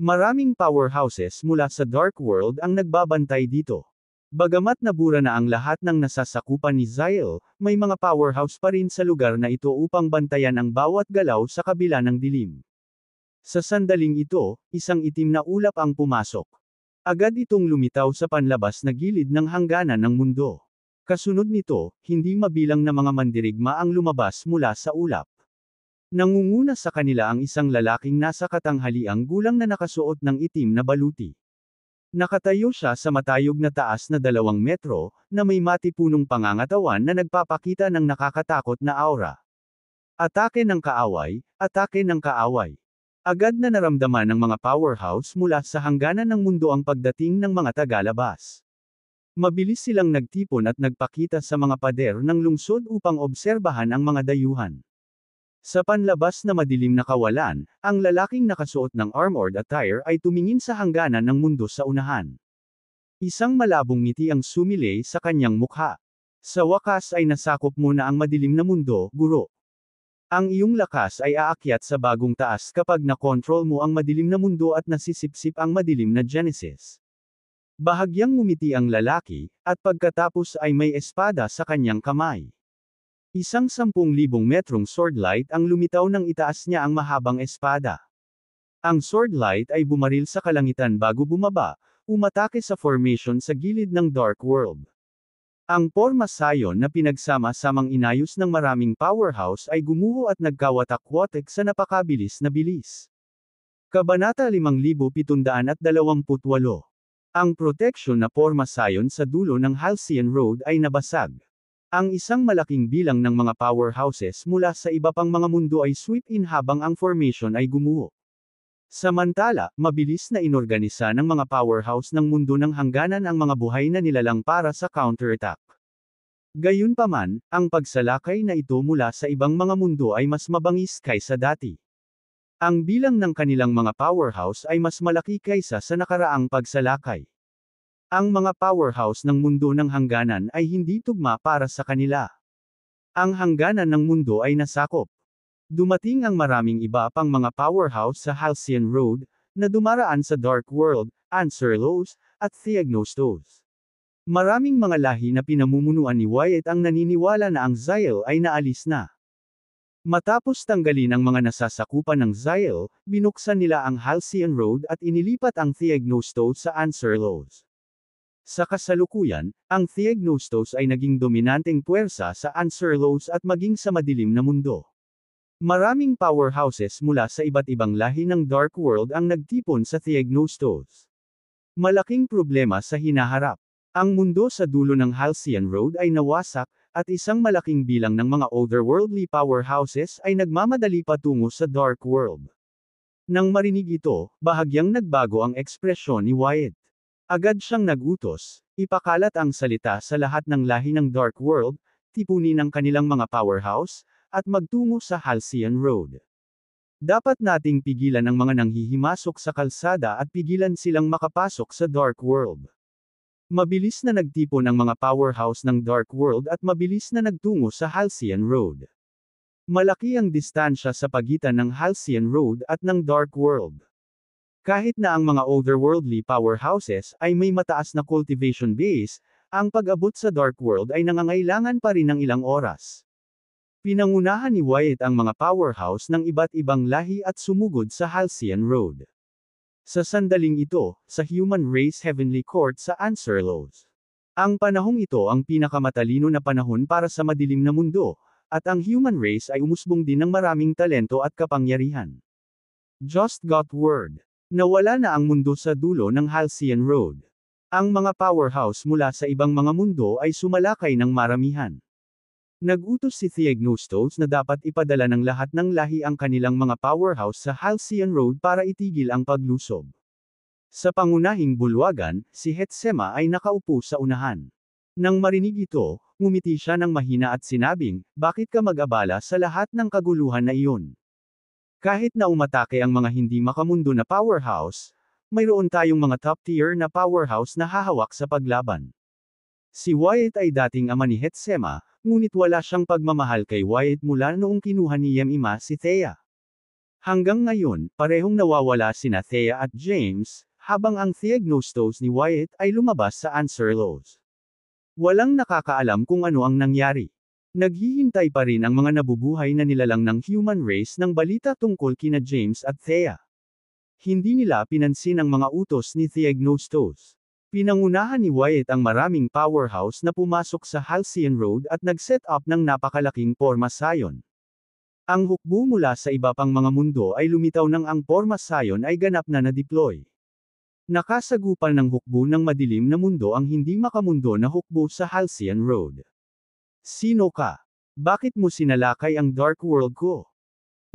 [SPEAKER 1] Maraming powerhouses mula sa Dark World ang nagbabantay dito. Bagamat nabura na ang lahat ng nasasakupan ni Zyle, may mga powerhouse pa rin sa lugar na ito upang bantayan ang bawat galaw sa kabila ng dilim. Sa sandaling ito, isang itim na ulap ang pumasok. Agad itong lumitaw sa panlabas na gilid ng hangganan ng mundo. Kasunod nito, hindi mabilang na mga mandirigma ang lumabas mula sa ulap. Nangunguna sa kanila ang isang lalaking nasa katanghaliang gulang na nakasuot ng itim na baluti. Nakatayo siya sa matayog na taas na 2 metro, na may matipunong pangangatawan na nagpapakita ng nakakatakot na aura. Atake ng kaaway, atake ng kaaway. Agad na naramdaman ng mga powerhouse mula sa hangganan ng mundo ang pagdating ng mga tagalabas. Mabilis silang nagtipon at nagpakita sa mga pader ng lungsod upang obserbahan ang mga dayuhan. Sa panlabas na madilim na kawalan, ang lalaking nakasuot ng armored attire ay tumingin sa hangganan ng mundo sa unahan. Isang malabong ngiti ang sumilay sa kanyang mukha. Sa wakas ay nasakop mo na ang madilim na mundo, guro. Ang iyong lakas ay aakyat sa bagong taas kapag nakontrol mo ang madilim na mundo at nasisipsip ang madilim na Genesis. Bahagyang ngumiti ang lalaki, at pagkatapos ay may espada sa kanyang kamay. Isang 10,000 metrong swordlight ang lumitaw nang itaas niya ang mahabang espada. Ang swordlight ay bumaril sa kalangitan bago bumaba, umatake sa formation sa gilid ng Dark World. Ang porma sayon na pinagsama-samang inayos ng maraming powerhouse ay gumuho at nagkawatak-watak sa napakabilis na bilis. Kabanata 5728. Ang proteksyon na porma sayon sa dulo ng Halcyon Road ay nabasag. Ang isang malaking bilang ng mga powerhouses mula sa iba pang mga mundo ay sweep in habang ang formation ay gumuho. Samantala, mabilis na inorganisa ng mga powerhouse ng mundo ng hangganan ang mga buhay na nilalang para sa counterattack. Gayunpaman, ang pagsalakay na ito mula sa ibang mga mundo ay mas mabangis kaysa dati. Ang bilang ng kanilang mga powerhouse ay mas malaki kaysa sa nakaraang pagsalakay. Ang mga powerhouse ng mundo ng hangganan ay hindi tugma para sa kanila. Ang hangganan ng mundo ay nasakop. Dumating ang maraming iba pang mga powerhouse sa Halcyon Road, na dumaraan sa Dark World, Ancierlos, at Theagnostos. Maraming mga lahi na pinamumunuan ni Wyatt ang naniniwala na ang Zyle ay naalis na. Matapos tanggalin ang mga nasasakupan ng Zyle, binuksan nila ang Halcyon Road at inilipat ang Theagnostos sa Ancierlos. Sa kasalukuyan, ang Theagnostos ay naging dominanteng puwersa sa Ancierlos at maging sa madilim na mundo. Maraming powerhouses mula sa iba't ibang lahi ng Dark World ang nagtipon sa Theagnostos. Malaking problema sa hinaharap. Ang mundo sa dulo ng Halcyon Road ay nawasak, at isang malaking bilang ng mga otherworldly powerhouses ay nagmamadali patungo sa Dark World. Nang marinig ito, bahagyang nagbago ang ekspresyon ni Wyatt. Agad siyang nagutos, ipakalat ang salita sa lahat ng lahi ng Dark World, tipunin ang kanilang mga powerhouse, at magtungo sa Halcyon Road. Dapat nating pigilan ang mga nanghihimasok sa kalsada at pigilan silang makapasok sa Dark World. Mabilis na nagtipon ang mga powerhouse ng Dark World at mabilis na nagtungo sa Halcyon Road. Malaki ang distansya sa pagitan ng Halcyon Road at ng Dark World. Kahit na ang mga otherworldly powerhouses ay may mataas na cultivation base, ang pag-abot sa Dark World ay nangangailangan pa rin ng ilang oras. Pinangunahan ni Wyatt ang mga powerhouse ng iba't ibang lahi at sumugod sa Halcyon Road. Sa sandaling ito, sa Human Race Heavenly Court sa Ancierlos. Ang panahong ito ang pinakamatalino na panahon para sa madilim na mundo, at ang human race ay umusbong din ng maraming talento at kapangyarihan. Just got word. Nawala na ang mundo sa dulo ng Halcyon Road. Ang mga powerhouse mula sa ibang mga mundo ay sumalakay ng maramihan. Nag-utos si Theagnostos na dapat ipadala ng lahat ng lahi ang kanilang mga powerhouse sa Halcyon Road para itigil ang paglusob. Sa pangunahing bulwagan, si Hetsema ay nakaupo sa unahan. Nang marinig ito, ngumiti siya ng mahina at sinabing, "Bakit ka mag-abala sa lahat ng kaguluhan na iyon? Kahit na umatake ang mga hindi makamundo na powerhouse, mayroon tayong mga top-tier na powerhouse na hahawak sa paglaban." Si Wyatt ay dating ama ni Hetsema, ngunit wala siyang pagmamahal kay Wyatt mula noong kinuha ni Yemima si Thea. Hanggang ngayon, parehong nawawala sina Thea at James, habang ang Theagnostos ni Wyatt ay lumabas sa Ancierlos. Walang nakakaalam kung ano ang nangyari. Naghihintay pa rin ang mga nabubuhay na nilalang ng human race ng balita tungkol kina James at Thea. Hindi nila pinansin ang mga utos ni Theagnostos. Pinangunahan ni Wyatt ang maraming powerhouse na pumasok sa Halcyon Road at nag-set up ng napakalaking Pormasayon. Ang hukbo mula sa iba pang mga mundo ay lumitaw nang ang Pormasayon ay ganap na na-deploy. Nakasagupan ng hukbo ng madilim na mundo ang hindi makamundo na hukbo sa Halcyon Road. Sino ka? Bakit mo sinalakay ang Dark World ko?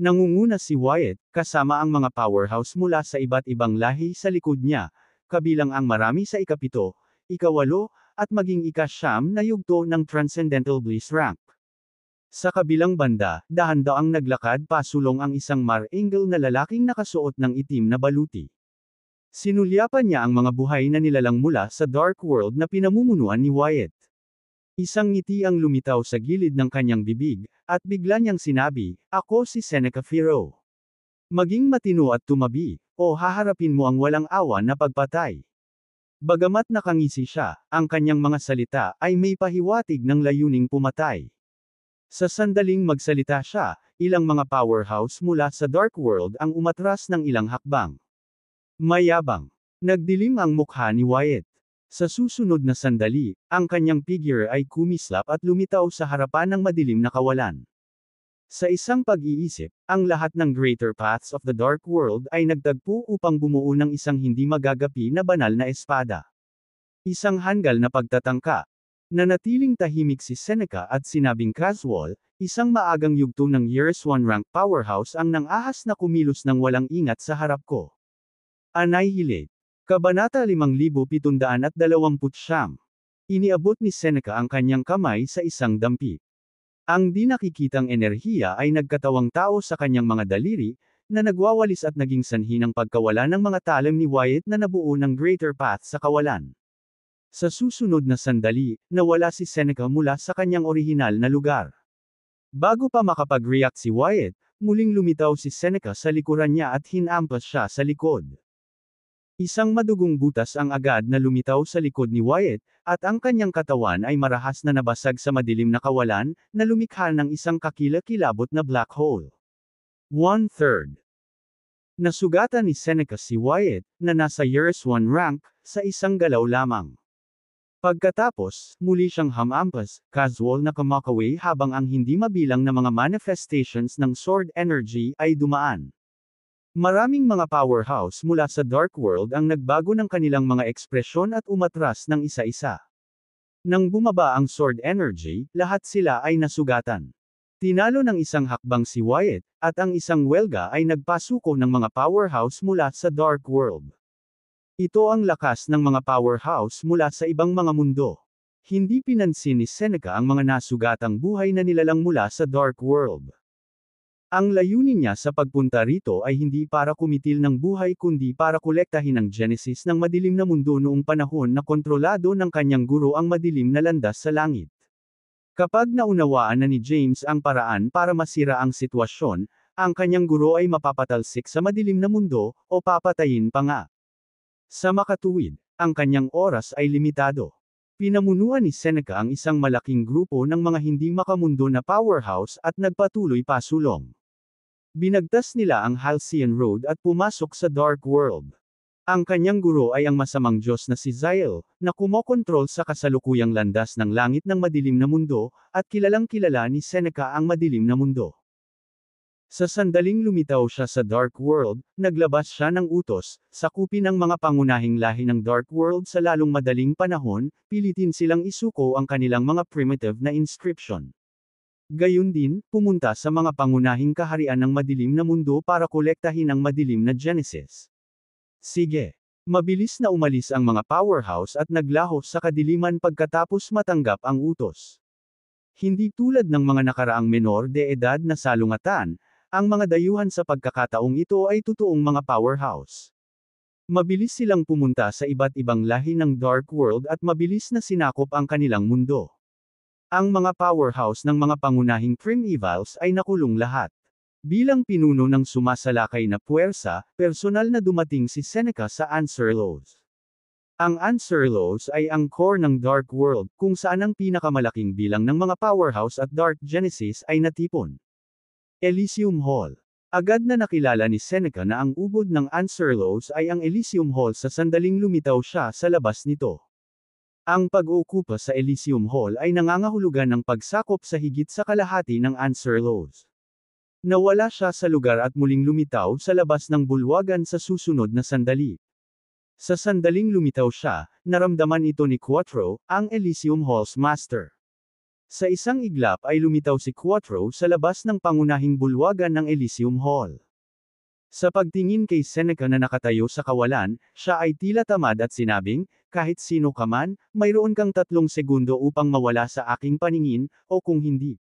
[SPEAKER 1] Nangunguna si Wyatt, kasama ang mga powerhouse mula sa iba't ibang lahi sa likod niya, kabilang ang marami sa ikapito, ikawalo, at maging ika-9 na yugto ng Transcendental Bliss rank. Sa kabilang banda, dahan-daang naglakad pasulong ang isang Mar-Angel na lalaking nakasuot ng itim na baluti. Sinulyapan niya ang mga buhay na nilalang mula sa Dark World na pinamumunuan ni Wyatt. Isang ngiti ang lumitaw sa gilid ng kanyang bibig, at bigla niyang sinabi, "Ako si Seneca Firo. Maging matino at tumabi, o haharapin mo ang walang awa na pagpatay." Bagamat nakangisi siya, ang kanyang mga salita ay may pahiwatig ng layuning pumatay. Sa sandaling magsalita siya, ilang mga powerhouse mula sa Dark World ang umatras ng ilang hakbang. Mayabang. Nagdilim ang mukha ni Wyatt. Sa susunod na sandali, ang kanyang figure ay kumislap at lumitaw sa harapan ng madilim na kawalan. Sa isang pag-iisip, ang lahat ng Greater Paths of the Dark World ay nagtagpo upang bumuo ng isang hindi magagapi na banal na espada. Isang hanggal na pagtatangka. Nanatiling tahimik si Seneca at sinabing casual, isang maagang yugto ng Years 1 rank powerhouse ang nang-ahas na kumilos ng walang ingat sa harap ko. Annihilate. Kabanata 5729. Iniabot ni Seneca ang kanyang kamay sa isang dampi. Ang di nakikitang enerhiya ay nagkatawang tao sa kanyang mga daliri, na nagwawalis at naging sanhi ng pagkawala ng mga talim ni Wyatt na nabuo ng Greater Path sa kawalan. Sa susunod na sandali, nawala si Seneca mula sa kanyang orihinal na lugar. Bago pa makapag-react si Wyatt, muling lumitaw si Seneca sa likuran niya at hinampas siya sa likod. Isang madugong butas ang agad na lumitaw sa likod ni Wyatt, at ang kanyang katawan ay marahas na nabasag sa madilim na kawalan, na lumikha ng isang kakilakilabot na black hole. 1/3. Nasugatan ni Seneca si Wyatt, na nasa Years 1 rank, sa isang galaw lamang. Pagkatapos, muli siyang hamampas, casual na kumakaway habang ang hindi mabilang na mga manifestations ng sword energy ay dumaan. Maraming mga powerhouse mula sa Dark World ang nagbago ng kanilang mga ekspresyon at umatras ng isa-isa. Nang bumaba ang sword energy, lahat sila ay nasugatan. Tinalo ng isang hakbang si Wyatt, at ang isang welga ay nagpasuko ng mga powerhouse mula sa Dark World. Ito ang lakas ng mga powerhouse mula sa ibang mga mundo. Hindi pinansin ni Seneca ang mga nasugatang buhay na nilalang mula sa Dark World. Ang layunin niya sa pagpunta rito ay hindi para kumitil ng buhay kundi para kolektahin ang Genesis ng madilim na mundo noong panahon na kontrolado ng kanyang guro ang madilim na landas sa langit. Kapag naunawaan na ni James ang paraan para masira ang sitwasyon, ang kanyang guro ay mapapatalsik sa madilim na mundo, o papatayin pa nga. Sa makatuwid, ang kanyang oras ay limitado. Pinamunuan ni Seneca ang isang malaking grupo ng mga hindi makamundo na powerhouse at nagpatuloy pasulong. Binagtas nila ang Halcyon Road at pumasok sa Dark World. Ang kanyang guro ay ang masamang Diyos na si Zael, na kumokontrol sa kasalukuyang landas ng langit ng madilim na mundo, at kilalang kilala ni Seneca ang madilim na mundo. Sa sandaling lumitaw siya sa Dark World, naglabas siya ng utos, sakupin ang mga pangunahing lahi ng Dark World sa lalong madaling panahon, pilitin silang isuko ang kanilang mga primitive na inscription. Gayun din, pumunta sa mga pangunahing kaharian ng madilim na mundo para kolektahin ang madilim na Genesis. Sige. Mabilis na umalis ang mga powerhouse at naglaho sa kadiliman pagkatapos matanggap ang utos. Hindi tulad ng mga nakaraang menor de edad na salungatan, ang mga dayuhan sa pagkakataong ito ay totoong mga powerhouse. Mabilis silang pumunta sa iba't ibang lahi ng Dark World at mabilis na sinakop ang kanilang mundo. Ang mga powerhouse ng mga pangunahing primevals ay nakulong lahat. Bilang pinuno ng sumasalakay na puwersa, personal na dumating si Seneca sa Ancierlos. Ang Ancierlos ay ang core ng Dark World, kung saan ang pinakamalaking bilang ng mga powerhouse at Dark Genesis ay natipon. Elysium Hall. Agad na nakilala ni Seneca na ang ubod ng Ancierlos ay ang Elysium Hall sa sandaling lumitaw siya sa labas nito. Ang pag-uukupa sa Elysium Hall ay nangangahulugan ng pagsakop sa higit sa kalahati ng Ancierlos. Nawala siya sa lugar at muling lumitaw sa labas ng bulwagan sa susunod na sandali. Sa sandaling lumitaw siya, naramdaman ito ni Quattro, ang Elysium Hall's master. Sa isang iglap ay lumitaw si Quattro sa labas ng pangunahing bulwagan ng Elysium Hall. Sa pagtingin kay Seneca na nakatayo sa kawalan, siya ay tila tamad at sinabing, kahit sino ka man, mayroon kang 3 segundo upang mawala sa aking paningin, o kung hindi.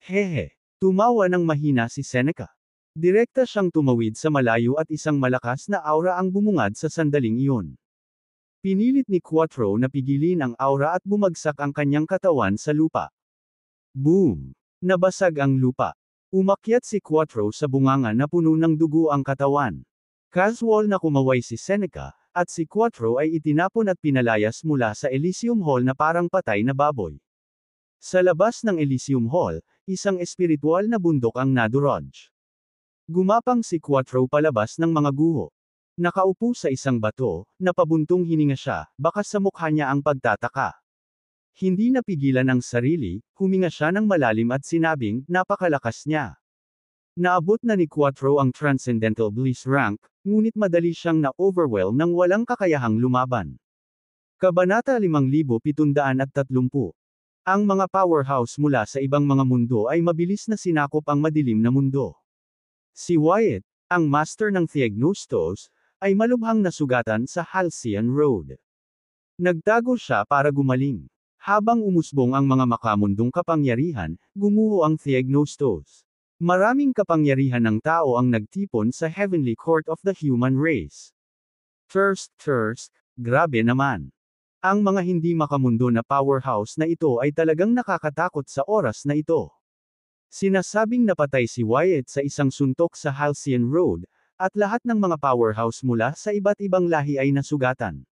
[SPEAKER 1] Hehe. Tumawa ng mahina si Seneca. Direkta siyang tumawid sa malayo at isang malakas na aura ang bumungad sa sandaling iyon. Pinilit ni Quattro na pigilin ang aura at bumagsak ang kanyang katawan sa lupa. Boom! Nabasag ang lupa. Umakyat si Quattro sa bunganga na puno ng dugo ang katawan. Casual na kumaway si Seneca, at si Quattro ay itinapon at pinalayas mula sa Elysium Hall na parang patay na baboy. Sa labas ng Elysium Hall, isang espiritual na bundok ang nadurog. Gumapang si Quattro palabas ng mga guho. Nakaupo sa isang bato, napabuntong hininga siya, bakas sa mukha niya ang pagtataka. Hindi napigilan ang sarili, huminga siya ng malalim at sinabing, napakalakas niya. Naabot na ni Quattro ang Transcendental Bliss rank, ngunit madali siyang na-overwhelm ng walang kakayahang lumaban. Kabanata 5730. Ang mga powerhouse mula sa ibang mga mundo ay mabilis na sinakop ang madilim na mundo. Si Wyatt, ang master ng Theognostos, ay malubhang nasugatan sa Halcyon Road. Nagtago siya para gumaling. Habang umusbong ang mga makamundong kapangyarihan, gumuho ang Theognostos. Maraming kapangyarihan ng tao ang nagtipon sa Heavenly Court of the Human Race. Thirst, grabe naman. Ang mga hindi makamundo na powerhouse na ito ay talagang nakakatakot sa oras na ito. Sinasabing napatay si Wyatt sa isang suntok sa Halcyon Road, at lahat ng mga powerhouse mula sa iba't ibang lahi ay nasugatan.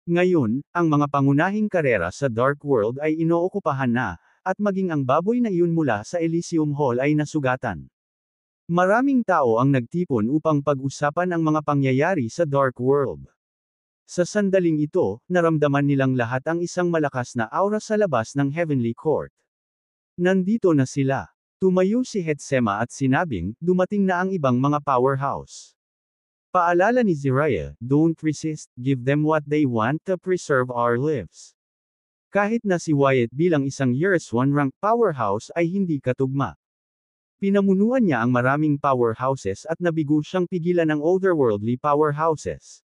[SPEAKER 1] Ngayon, ang mga pangunahing karera sa Dark World ay inookupahan na, at maging ang baboy na iyon mula sa Elysium Hall ay nasugatan. Maraming tao ang nagtipon upang pag-usapan ang mga pangyayari sa Dark World. Sa sandaling ito, naramdaman nilang lahat ang isang malakas na aura sa labas ng Heavenly Court. Nandito na sila. Tumayo si Hetsema at sinabing, dumating na ang ibang mga powerhouse. Paalala ni Zariah, don't resist, give them what they want to preserve our lives. Kahit na si Wyatt bilang isang Years 1 rank powerhouse ay hindi katugma. Pinamunuan niya ang maraming powerhouses at nabigo siyang pigilan ng otherworldly powerhouses.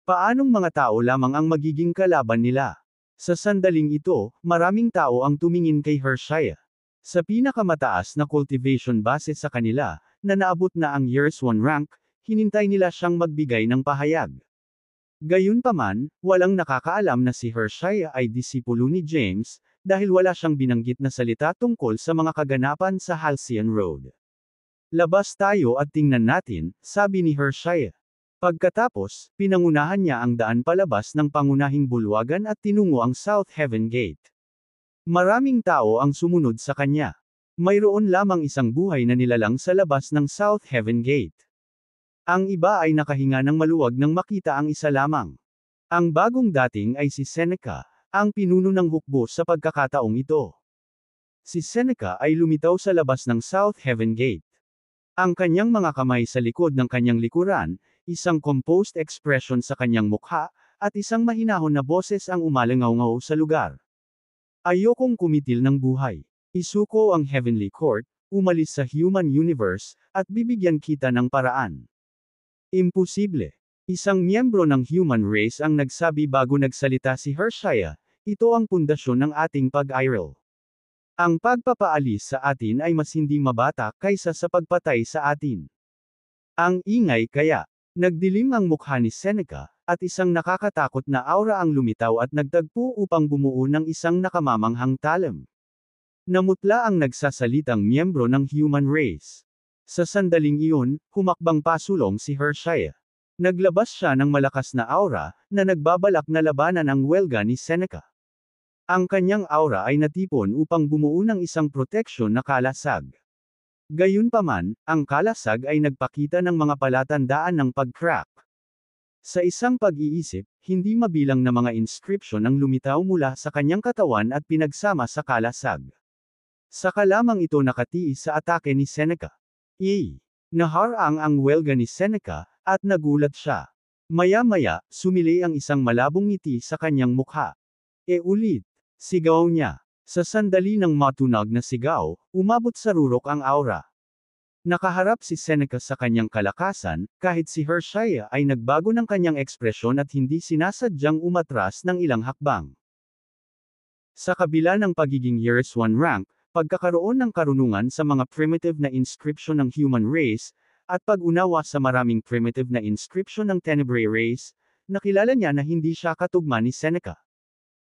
[SPEAKER 1] Paanong mga tao lamang ang magiging kalaban nila? Sa sandaling ito, maraming tao ang tumingin kay Hershaya. Sa pinakamataas na cultivation base sa kanila, na naabot na ang Years 1 rank, hinintay nila siyang magbigay ng pahayag. Gayunpaman, walang nakakaalam na si Hershaya ay disipulo ni James, dahil wala siyang binanggit na salita tungkol sa mga kaganapan sa Halcyon Road. Labas tayo at tingnan natin, sabi ni Hershaya. Pagkatapos, pinangunahan niya ang daan palabas ng pangunahing bulwagan at tinungo ang South Heaven Gate. Maraming tao ang sumunod sa kanya. Mayroon lamang isang buhay na nilalang sa labas ng South Heaven Gate. Ang iba ay nakahinga ng maluwag nang makita ang isa lamang. Ang bagong dating ay si Seneca, ang pinuno ng hukbo sa pagkakataong ito. Si Seneca ay lumitaw sa labas ng South Heaven Gate. Ang kanyang mga kamay sa likod ng kanyang likuran, isang composed expression sa kanyang mukha, at isang mahinahon na boses ang umalangaw-ngaw sa lugar. Ayokong kumitil ng buhay. Isuko ang Heavenly Court, umalis sa human universe, at bibigyan kita ng paraan. Imposible. Isang miyembro ng human race ang nagsabi bago nagsalita si Hershaya, ito ang pundasyon ng ating pag-iral. Ang pagpapaalis sa atin ay mas hindi mabata kaysa sa pagpatay sa atin. Ang ingay kaya. Nagdilim ang mukha ni Seneca, at isang nakakatakot na aura ang lumitaw at nagtagpo upang bumuo ng isang nakamamanghang talim. Namutla ang nagsasalitang miyembro ng human race. Sa sandaling iyon, humakbang pasulong si Hershaya. Naglabas siya ng malakas na aura, na nagbabalak na labanan ang welga ni Seneca. Ang kanyang aura ay natipon upang bumuo ng isang proteksyon na kalasag. Gayunpaman, ang kalasag ay nagpakita ng mga palatandaan ng pag-crack. Sa isang pag-iisip, hindi mabilang na mga inscription ang lumitaw mula sa kanyang katawan at pinagsama sa kalasag. Saka lamang ito nakatiis sa atake ni Seneca. Naharang ang welga ni Seneca, at nagulat siya. Maya-maya, sumili ang isang malabong ngiti sa kanyang mukha. Ulit, sigaw niya. Sa sandali ng matunog na sigaw, umabot sa rurok ang aura. Nakaharap si Seneca sa kanyang kalakasan, kahit si Hershaya ay nagbago ng kanyang ekspresyon at hindi sinasadyang umatras ng ilang hakbang. Sa kabila ng pagiging Years 1 rank, pagkakaroon ng karunungan sa mga primitive na inscription ng human race, at pag-unawa sa maraming primitive na inscription ng Tenebrae race, nakilala niya na hindi siya katugma ni Seneca.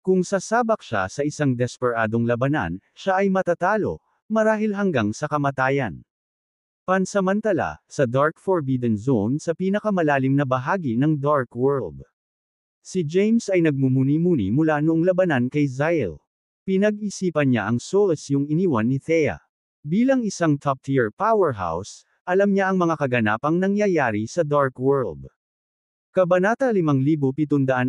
[SPEAKER 1] Kung sasabak siya sa isang desperadong labanan, siya ay matatalo, marahil hanggang sa kamatayan. Pansamantala, sa Dark Forbidden Zone sa pinakamalalim na bahagi ng Dark World. Si James ay nagmumuni-muni mula noong labanan kay Zyle. Pinag-isipan niya ang solace yung iniwan ni Thea. Bilang isang top-tier powerhouse, alam niya ang mga kaganapang nangyayari sa Dark World. Kabanata 5731.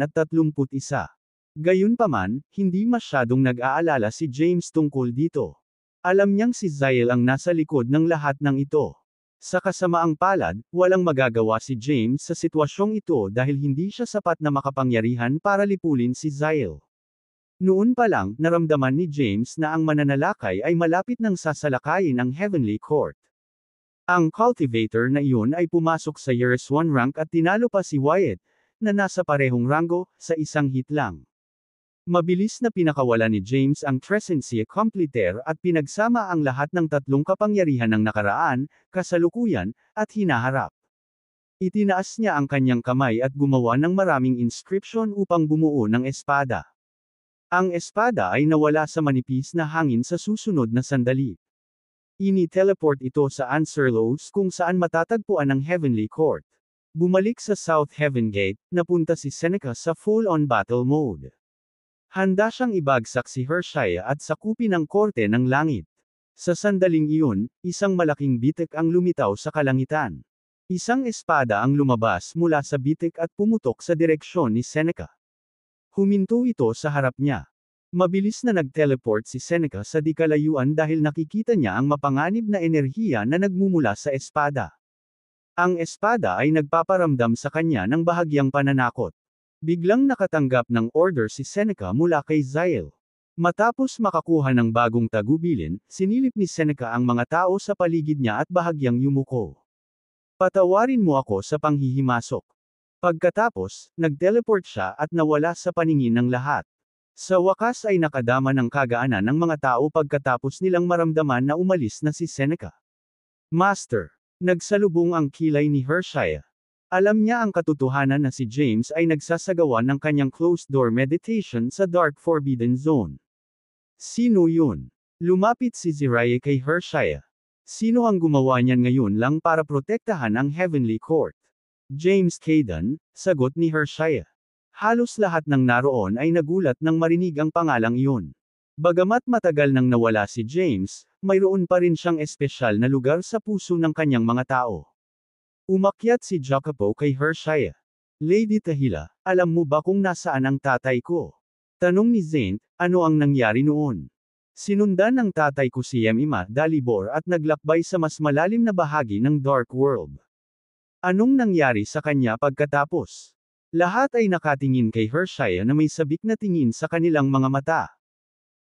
[SPEAKER 1] Gayunpaman, hindi masyadong nag-aalala si James tungkol dito. Alam niyang si Zyle ang nasa likod ng lahat ng ito. Sa kasamaang palad, walang magagawa si James sa sitwasyong ito dahil hindi siya sapat na makapangyarihan para lipulin si Zyle. Noon pa lang, naramdaman ni James na ang mananalakay ay malapit nang sasalakayin ang Heavenly Court. Ang cultivator na iyon ay pumasok sa Years 1 rank at tinalo pa si Wyatt, na nasa parehong ranggo, sa isang hit lang. Mabilis na pinakawala ni James ang Trescency Completer at pinagsama ang lahat ng tatlong kapangyarihan ng nakaraan, kasalukuyan, at hinaharap. Itinaas niya ang kanyang kamay at gumawa ng maraming inscription upang bumuo ng espada. Ang espada ay nawala sa manipis na hangin sa susunod na sandali. Ini-teleport ito sa Anserlos kung saan matatagpuan ang Heavenly Court. Bumalik sa South Heaven Gate, napunta si Seneca sa full-on battle mode. Handa siyang ibagsak si Hershaya at sakupin ang korte ng langit. Sa sandaling iyon, isang malaking bitik ang lumitaw sa kalangitan. Isang espada ang lumabas mula sa bitik at pumutok sa direksyon ni Seneca. Huminto ito sa harap niya. Mabilis na nag-teleport si Seneca sa di kalayuan dahil nakikita niya ang mapanganib na enerhiya na nagmumula sa espada. Ang espada ay nagpaparamdam sa kanya ng bahagyang pananakot. Biglang nakatanggap ng order si Seneca mula kay Zyle. Matapos makakuha ng bagong tagubilin, sinilip ni Seneca ang mga tao sa paligid niya at bahagyang yumuko. Patawarin mo ako sa panghihimasok. Pagkatapos, nag-teleport siya at nawala sa paningin ng lahat. Sa wakas ay nakadama ng kagaanan ng mga tao pagkatapos nilang maramdaman na umalis na si Seneca. Master. Nagsalubong ang kilay ni Hershaya. Alam niya ang katotohanan na si James ay nagsasagawa ng kanyang closed-door meditation sa Dark Forbidden Zone. Sino yun? Lumapit si Ziraye kay Hershaya. Sino ang gumawa niyan ngayon lang para protektahan ang Heavenly Court? James Caden, sagot ni Hershaya. Halos lahat ng naroon ay nagulat nang marinig ang pangalang iyon. Bagamat matagal nang nawala si James, mayroon pa rin siyang espesyal na lugar sa puso ng kanyang mga tao. Umakyat si Jacopo kay Hershaya. Lady Tahila, alam mo ba kung nasaan ang tatay ko? Tanong ni Zaint, ano ang nangyari noon? Sinundan ng tatay ko si Yemima Dalibor at naglakbay sa mas malalim na bahagi ng Dark World. Anong nangyari sa kanya pagkatapos? Lahat ay nakatingin kay Hershaya na may sabik na tingin sa kanilang mga mata.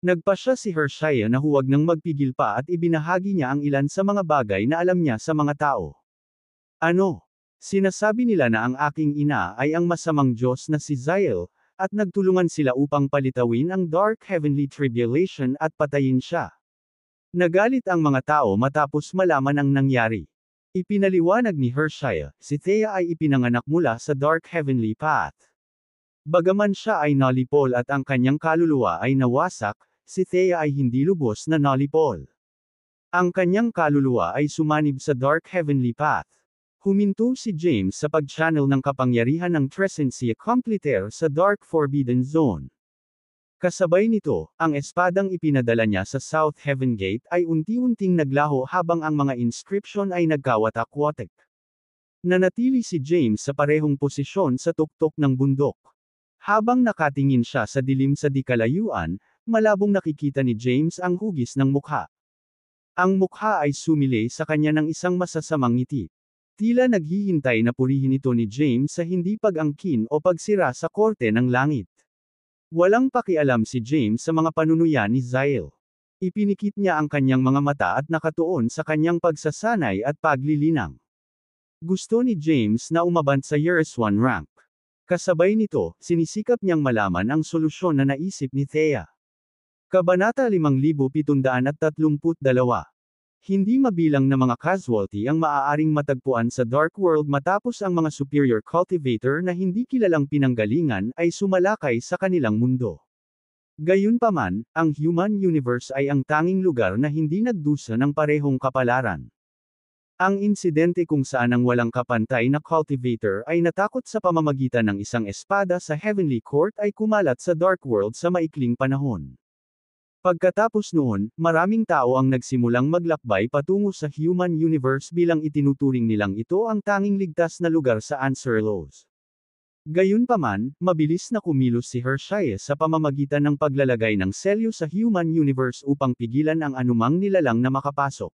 [SPEAKER 1] Nagpasya si Hershaya na huwag nang magpigil pa at ibinahagi niya ang ilan sa mga bagay na alam niya sa mga tao. Ano? Sinasabi nila na ang aking ina ay ang masamang Diyos na si Zyle, at nagtulungan sila upang palitawin ang Dark Heavenly Tribulation at patayin siya. Nagalit ang mga tao matapos malaman ang nangyari. Ipinaliwanag ni Hershaya, si Thea ay ipinanganak mula sa Dark Heavenly Path. Bagaman siya ay nalipol at ang kanyang kaluluwa ay nawasak, si Thea ay hindi lubos na nalipol. Ang kanyang kaluluwa ay sumanib sa Dark Heavenly Path. Huminto si James sa pag-channel ng kapangyarihan ng Trescentia Completaire sa Dark Forbidden Zone. Kasabay nito, ang espadang ipinadala niya sa South Heaven Gate ay unti-unting naglaho habang ang mga inscription ay nagkawatak-watak. Nanatili si James sa parehong posisyon sa tuktok ng bundok. Habang nakatingin siya sa dilim sa di kalayuan, malabong nakikita ni James ang hugis ng mukha. Ang mukha ay sumilay sa kanya ng isang masasamang ngiti. Tila naghihintay na purihin ito ni James sa hindi pag-angkin o pagsira sa korte ng langit. Walang pakialam si James sa mga panunuyan ni Zyle. Ipinikit niya ang kanyang mga mata at nakatuon sa kanyang pagsasanay at paglilinang. Gusto ni James na umabant sa Years 1 rank. Kasabay nito, sinisikap niyang malaman ang solusyon na naisip ni Thea. Kabanata 5732. Hindi mabilang na mga casualty ang maaaring matagpuan sa Dark World matapos ang mga superior cultivator na hindi kilalang pinanggalingan ay sumalakay sa kanilang mundo. Gayunpaman, ang human universe ay ang tanging lugar na hindi nagdusa ng parehong kapalaran. Ang insidente kung saan ang walang kapantay na cultivator ay natakot sa pamamagitan ng isang espada sa Heavenly Court ay kumalat sa Dark World sa maikling panahon. Pagkatapos noon, maraming tao ang nagsimulang maglakbay patungo sa human universe bilang itinuturing nilang ito ang tanging ligtas na lugar sa Ancierlos. Gayunpaman, mabilis na kumilos si Hershey sa pamamagitan ng paglalagay ng selyo sa human universe upang pigilan ang anumang nilalang na makapasok.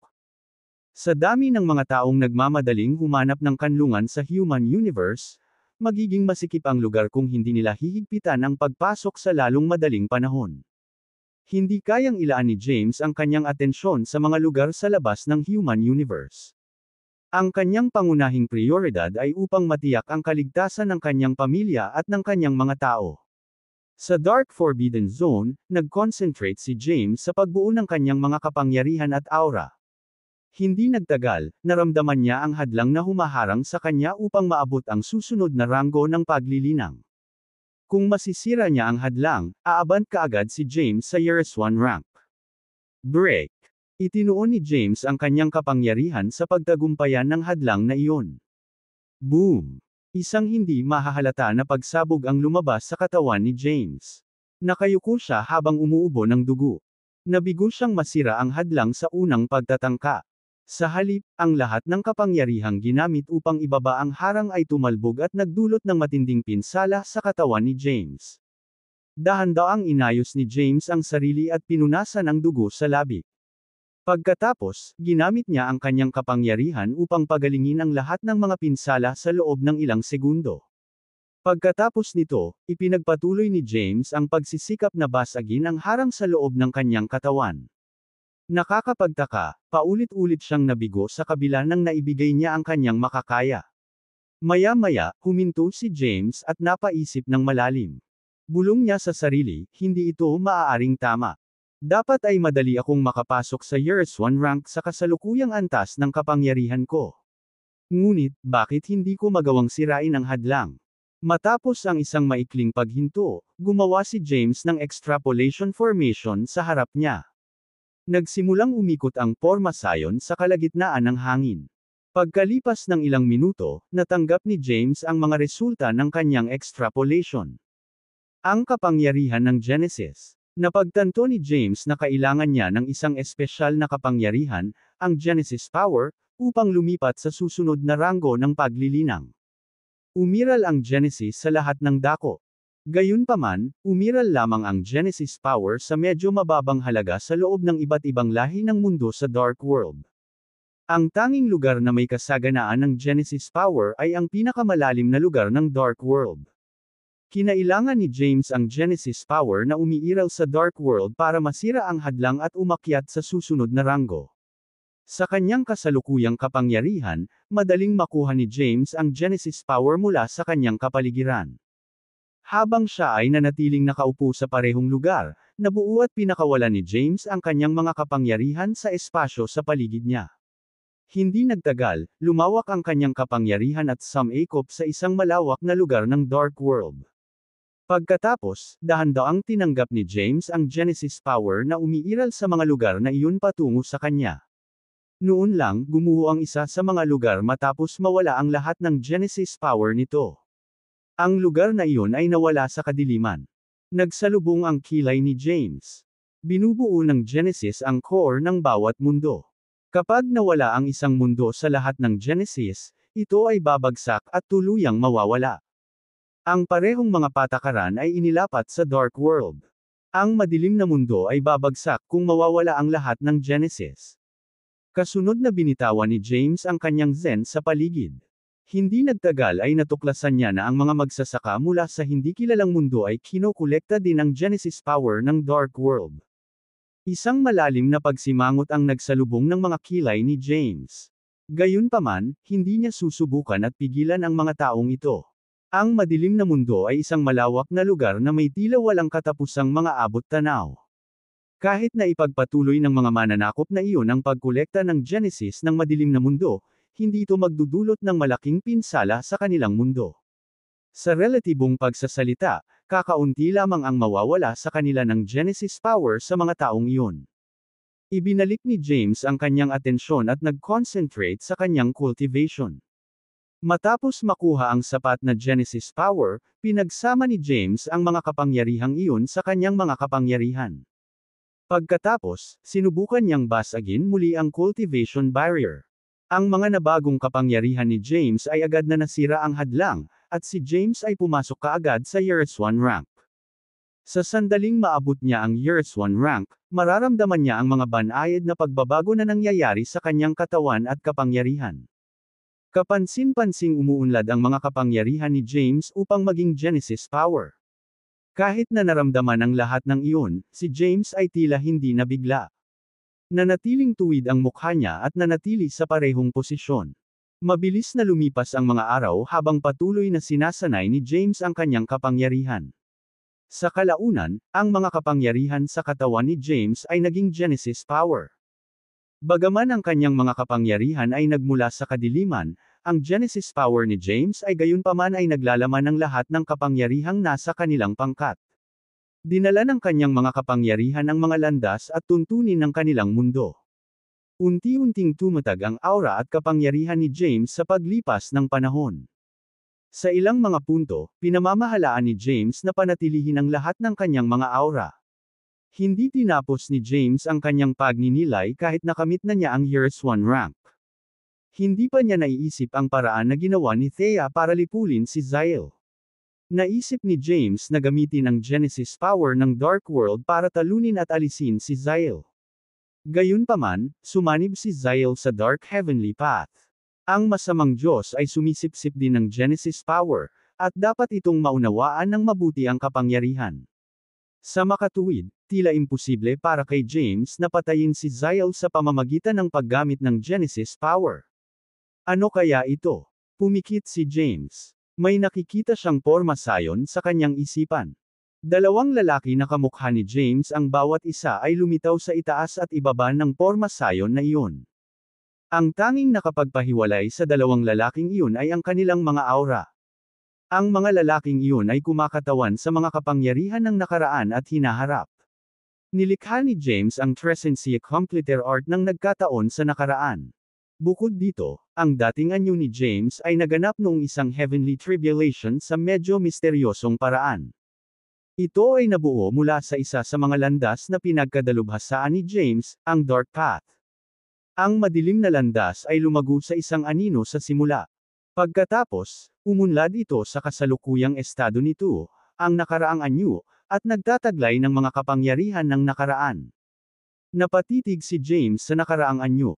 [SPEAKER 1] Sa dami ng mga taong nagmamadaling humanap ng kanlungan sa human universe, magiging masikip ang lugar kung hindi nila hihigpitan ang pagpasok sa lalong madaling panahon. Hindi kayang ilaan ni James ang kanyang atensyon sa mga lugar sa labas ng human universe. Ang kanyang pangunahing prioridad ay upang matiyak ang kaligtasan ng kanyang pamilya at ng kanyang mga tao. Sa Dark Forbidden Zone, nag-concentrate si James sa pagbuo ng kanyang mga kapangyarihan at aura. Hindi nagtagal, naramdaman niya ang hadlang na humaharang sa kanya upang maabot ang susunod na ranggo ng paglilinang. Kung masisira niya ang hadlang, aabant kaagad si James sa Years 1 rank. Break. Itinuon ni James ang kanyang kapangyarihan sa pagtagumpayan ng hadlang na iyon. Boom! Isang hindi mahahalata na pagsabog ang lumabas sa katawan ni James. Nakayuko siya habang umuubo ng dugo. Nabigo siyang masira ang hadlang sa unang pagtatangka. Sa halip, ang lahat ng kapangyarihang ginamit upang ibaba ang harang ay tumalbog at nagdulot ng matinding pinsala sa katawan ni James. Dahan-daang inayos ni James ang sarili at pinunasan ang dugo sa labi. Pagkatapos, ginamit niya ang kanyang kapangyarihan upang pagalingin ang lahat ng mga pinsala sa loob ng ilang segundo. Pagkatapos nito, ipinagpatuloy ni James ang pagsisikap na basagin ang harang sa loob ng kanyang katawan. Nakakapagtaka, paulit-ulit siyang nabigo sa kabila ng naibigay niya ang kanyang makakaya. Maya-maya, huminto si James at napaisip ng malalim. Bulong niya sa sarili, hindi ito maaaring tama. Dapat ay madali akong makapasok sa Years 1 rank sa kasalukuyang antas ng kapangyarihan ko. Ngunit, bakit hindi ko magawang sirain ang hadlang? Matapos ang isang maikling paghinto, gumawa si James ng extrapolation formation sa harap niya. Nagsimulang umikot ang porma sayon sa kalagitnaan ng hangin. Pagkalipas ng ilang minuto, natanggap ni James ang mga resulta ng kanyang extrapolation. Ang kapangyarihan ng Genesis. Napagtanto ni James na kailangan niya ng isang espesyal na kapangyarihan, ang Genesis Power, upang lumipat sa susunod na ranggo ng paglilinang. Umiral ang Genesis sa lahat ng dako. Gayunpaman, umiral lamang ang Genesis Power sa medyo mababang halaga sa loob ng iba't ibang lahi ng mundo sa Dark World. Ang tanging lugar na may kasaganaan ng Genesis Power ay ang pinakamalalim na lugar ng Dark World. Kinailangan ni James ang Genesis Power na umiiral sa Dark World para masira ang hadlang at umakyat sa susunod na ranggo. Sa kanyang kasalukuyang kapangyarihan, madaling makuha ni James ang Genesis Power mula sa kanyang kapaligiran. Habang siya ay nanatiling nakaupo sa parehong lugar, nabuo at pinakawalan ni James ang kanyang mga kapangyarihan sa espasyo sa paligid niya. Hindi nagtagal, lumawak ang kanyang kapangyarihan at sumikop sa isang malawak na lugar ng Dark World. Pagkatapos, dahan-daang tinanggap ni James ang Genesis Power na umiiral sa mga lugar na iyon patungo sa kanya. Noon lang, gumuho ang isa sa mga lugar matapos mawala ang lahat ng Genesis power nito. Ang lugar na iyon ay nawala sa kadiliman. Nagsalubong ang kilay ni James. Binubuo ng Genesis ang core ng bawat mundo. Kapag nawala ang isang mundo sa lahat ng Genesis, ito ay babagsak at tuluyang mawawala. Ang parehong mga patakaran ay inilapat sa Dark World. Ang madilim na mundo ay babagsak kung mawawala ang lahat ng Genesis. Kasunod na binitawan ni James ang kanyang Zen sa paligid. Hindi nagtagal ay natuklasan niya na ang mga magsasaka mula sa hindi kilalang mundo ay kinokolekta din ang Genesis power ng Dark World. Isang malalim na pagsimangot ang nagsalubong ng mga kilay ni James. Gayunpaman, hindi niya susubukan at pigilan ang mga taong ito. Ang madilim na mundo ay isang malawak na lugar na may tila walang katapusang mga abot-tanaw. Kahit na ipagpatuloy ng mga mananakop na iyon ang pagkolekta ng Genesis ng madilim na mundo, hindi ito magdudulot ng malaking pinsala sa kanilang mundo. Sa relatibong pagsasalita, kakaunti lamang ang mawawala sa kanila ng Genesis power sa mga taong iyon. Ibinalik ni James ang kanyang atensyon at nag-concentrate sa kanyang cultivation. Matapos makuha ang sapat na Genesis power, pinagsama ni James ang mga kapangyarihang iyon sa kanyang mga kapangyarihan. Pagkatapos, sinubukan niyang basagin muli ang cultivation barrier. Ang mga nabagong kapangyarihan ni James ay agad na nasira ang hadlang, at si James ay pumasok kaagad sa Years 1 rank. Sa sandaling maabot niya ang Years 1 rank, mararamdaman niya ang mga banayad na pagbabago na nangyayari sa kanyang katawan at kapangyarihan. Kapansin-pansing umuunlad ang mga kapangyarihan ni James upang maging Genesis power. Kahit na naramdaman ang lahat ng iyon, si James ay tila hindi nabigla. Nanatiling tuwid ang mukha niya at nanatili sa parehong posisyon. Mabilis na lumipas ang mga araw habang patuloy na sinasanay ni James ang kanyang kapangyarihan. Sa kalaunan, ang mga kapangyarihan sa katawan ni James ay naging Genesis power. Bagaman ang kanyang mga kapangyarihan ay nagmula sa kadiliman, ang Genesis power ni James ay gayunpaman ay naglalaman ng lahat ng kapangyarihang nasa kanilang pangkat. Dinala ng kanyang mga kapangyarihan ang mga landas at tuntunin ng kanilang mundo. Unti-unting tumatag ang aura at kapangyarihan ni James sa paglipas ng panahon. Sa ilang mga punto, pinamamahalaan ni James na panatilihin ang lahat ng kanyang mga aura. Hindi tinapos ni James ang kanyang pagninilay kahit nakamit na niya ang Years 1 rank. Hindi pa niya naiisip ang paraan na ginawa ni Thea para lipulin si Zyle. Naisip ni James na gamitin ang Genesis power ng Dark World para talunin at alisin si Zyle. Gayunpaman, sumanib si Zyle sa Dark Heavenly Path. Ang masamang Diyos ay sumisipsip din ng Genesis power, at dapat itong maunawaan ng mabuti ang kapangyarihan. Sa makatuwid, tila imposible para kay James na patayin si Zyle sa pamamagitan ng paggamit ng Genesis power. Ano kaya ito? Pumikit si James. May nakikita siyang porma sayon sa kanyang isipan. Dalawang lalaki na kamukha ni James ang bawat isa ay lumitaw sa itaas at ibaba ng porma sayon na iyon. Ang tanging nakapagpahiwalay sa dalawang lalaking iyon ay ang kanilang mga aura. Ang mga lalaking iyon ay kumakatawan sa mga kapangyarihan ng nakaraan at hinaharap. Nilikha ni James ang Trescentia Completer Art ng nagkataon sa nakaraan. Bukod dito, ang dating anyo ni James ay naganap noong isang heavenly tribulation sa medyo misteryosong paraan. Ito ay nabuo mula sa isa sa mga landas na pinagkadalubhasaan ni James, ang Dark Path. Ang madilim na landas ay lumago sa isang anino sa simula. Pagkatapos, umunlad ito sa kasalukuyang estado nito, ang nakaraang anyo, at nagtataglay ng mga kapangyarihan ng nakaraan. Napatitig si James sa nakaraang anyo.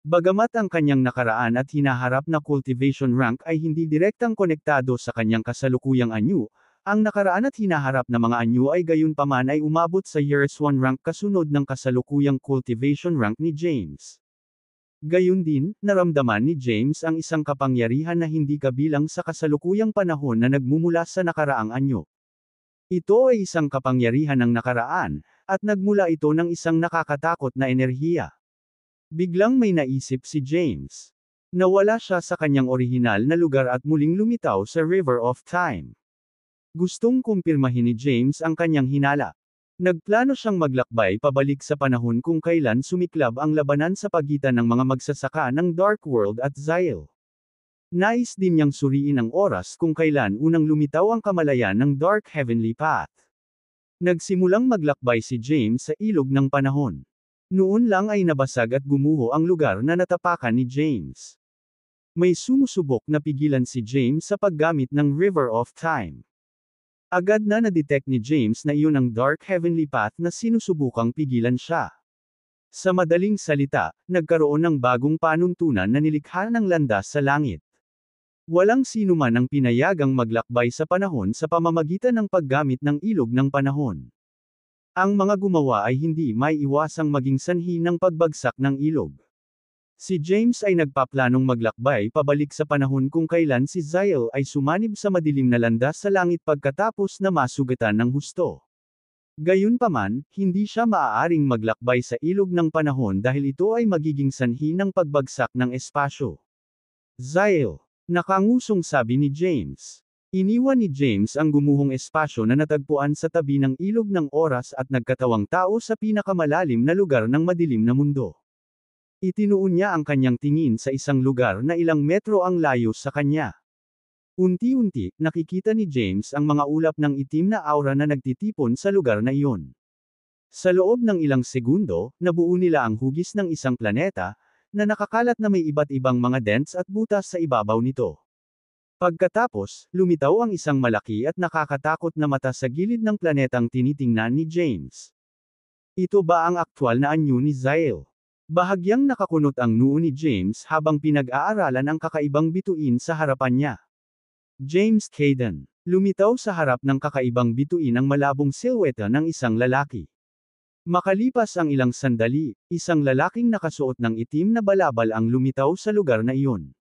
[SPEAKER 1] Bagamat ang kanyang nakaraan at hinaharap na cultivation rank ay hindi direktang konektado sa kanyang kasalukuyang anyo, ang nakaraan at hinaharap na mga anyo ay gayunpaman ay umabot sa Years 1 rank kasunod ng kasalukuyang cultivation rank ni James. Gayun din, naramdaman ni James ang isang kapangyarihan na hindi kabilang sa kasalukuyang panahon na nagmumula sa nakaraang anyo. Ito ay isang kapangyarihan ng nakaraan, at nagmula ito ng isang nakakatakot na enerhiya. Biglang may naisip si James. Nawala siya sa kanyang orihinal na lugar at muling lumitaw sa River of Time. Gustong kumpirmahin ni James ang kanyang hinala. Nagplano siyang maglakbay pabalik sa panahon kung kailan sumiklab ang labanan sa pagitan ng mga magsasaka ng Dark World at Zyle. Nais din niyang suriin ang oras kung kailan unang lumitaw ang kamalayan ng Dark Heavenly Path. Nagsimulang maglakbay si James sa ilog ng panahon. Noon lang ay nabasag at gumuho ang lugar na natapakan ni James. May sumusubok na pigilan si James sa paggamit ng River of Time. Agad na na-detect ni James na iyon ang Dark Heavenly Path na sinusubukang pigilan siya. Sa madaling salita, nagkaroon ng bagong panuntunan na nilikha ng landas sa langit. Walang sino man ang pinayagang maglakbay sa panahon sa pamamagitan ng paggamit ng ilog ng panahon. Ang mga gumawa ay hindi maiiwasang maging sanhi ng pagbagsak ng ilog. Si James ay nagpaplanong maglakbay pabalik sa panahon kung kailan si Zyle ay sumanib sa madilim na landas sa langit pagkatapos na masugatan ng husto. Gayunpaman, hindi siya maaaring maglakbay sa ilog ng panahon dahil ito ay magiging sanhi ng pagbagsak ng espasyo. Zyle, nakangusong sabi ni James. Iniwan ni James ang gumuhong espasyo na natagpuan sa tabi ng ilog ng oras at nagkatawang tao sa pinakamalalim na lugar ng madilim na mundo. Itinuon niya ang kanyang tingin sa isang lugar na ilang metro ang layo sa kanya. Unti-unti, nakikita ni James ang mga ulap ng itim na aura na nagtitipon sa lugar na iyon. Sa loob ng ilang segundo, nabuo nila ang hugis ng isang planeta, na nakakalat na may iba't ibang mga dents at butas sa ibabaw nito. Pagkatapos, lumitaw ang isang malaki at nakakatakot na mata sa gilid ng planetang tinitingnan ni James. Ito ba ang aktwal na anyo ni Zyle? Bahagyang nakakunot ang noo ni James habang pinag-aaralan ang kakaibang bituin sa harapan niya. James Caden. Lumitaw sa harap ng kakaibang bituin ang malabong silhouette ng isang lalaki. Makalipas ang ilang sandali, isang lalaking nakasuot ng itim na balabal ang lumitaw sa lugar na iyon.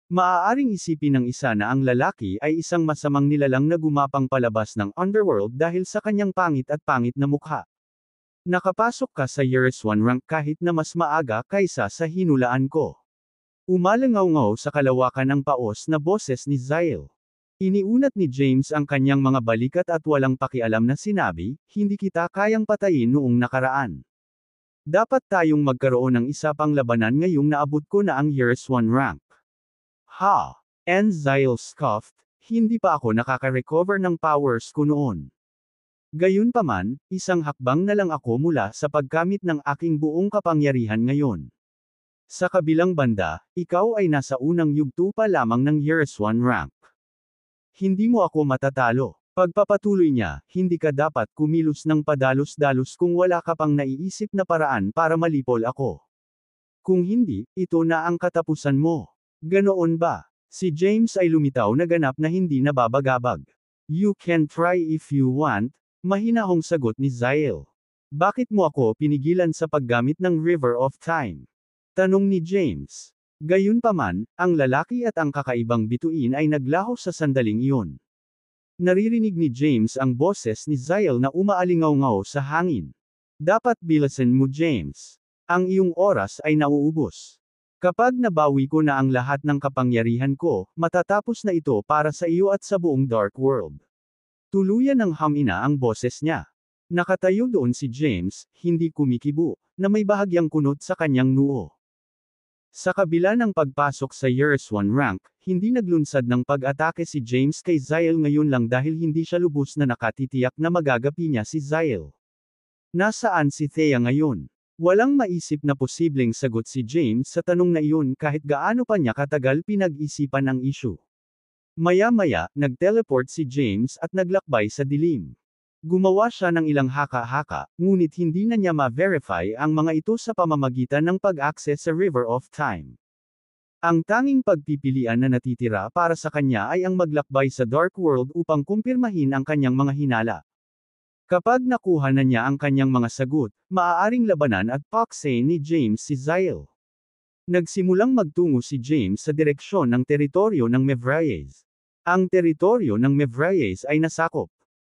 [SPEAKER 1] Maaaring isipin ng isa na ang lalaki ay isang masamang nilalang na gumapang palabas ng underworld dahil sa kanyang pangit at pangit na mukha. Nakapasok ka sa Years 1 rank kahit na mas maaga kaysa sa hinulaan ko. Umalangaw-ngaw sa kalawakan ng paos na boses ni Zyle. Iniunat ni James ang kanyang mga balikat at walang pakialam na sinabi, hindi kita kayang patayin noong nakaraan. Dapat tayong magkaroon ng isa pang labanan ngayong naabot ko na ang Years 1 rank. Ha! And Zyle scoffed, hindi pa ako nakaka-recover ng powers ko noon. Gayunpaman, isang hakbang na lang ako mula sa pagkamit ng aking buong kapangyarihan ngayon. Sa kabilang banda, ikaw ay nasa unang yugto pa lamang ng Years 1 rank. Hindi mo ako matatalo. Pagpapatuloy niya, hindi ka dapat kumilos ng padalos-dalos kung wala ka pang naiisip na paraan para malipol ako. Kung hindi, ito na ang katapusan mo. Ganoon ba? Si James ay lumitaw na ganap na hindi nababagabag. You can try if you want, mahinahong sagot ni Zyle. Bakit mo ako pinigilan sa paggamit ng River of Time? Tanong ni James. Gayunpaman, ang lalaki at ang kakaibang bituin ay naglaho sa sandaling iyon. Naririnig ni James ang boses ni Zyle na umaalingaw-ngaw sa hangin. Dapat bilisan mo James. Ang iyong oras ay nauubos. Kapag nabawi ko na ang lahat ng kapangyarihan ko, matatapos na ito para sa iyo at sa buong Dark World. Tuluyan ng hamina ang boses niya. Nakatayo doon si James, hindi kumikibo, na may bahagyang kunot sa kanyang noo. Sa kabila ng pagpasok sa Years 1 rank, hindi naglunsad ng pag-atake si James kay Zyle ngayon lang dahil hindi siya lubos na nakatitiyak na magagapi niya si Zyle. Nasaan si Thea ngayon? Walang maisip na posibleng sagot si James sa tanong na iyon kahit gaano pa niya katagal pinag-isipan ang issue. Maya-maya, nag-teleport si James at naglakbay sa dilim. Gumawa siya ng ilang haka-haka, ngunit hindi na niya ma-verify ang mga ito sa pamamagitan ng pag-access sa River of Time. Ang tanging pagpipilian na natitira para sa kanya ay ang maglakbay sa Dark World upang kumpirmahin ang kanyang mga hinala. Kapag nakuha na niya ang kanyang mga sagot, maaaring labanan at paksain ni James si Zyle. Nagsimulang magtungo si James sa direksyon ng teritoryo ng Mevraes. Ang teritoryo ng Mevraes ay nasakop.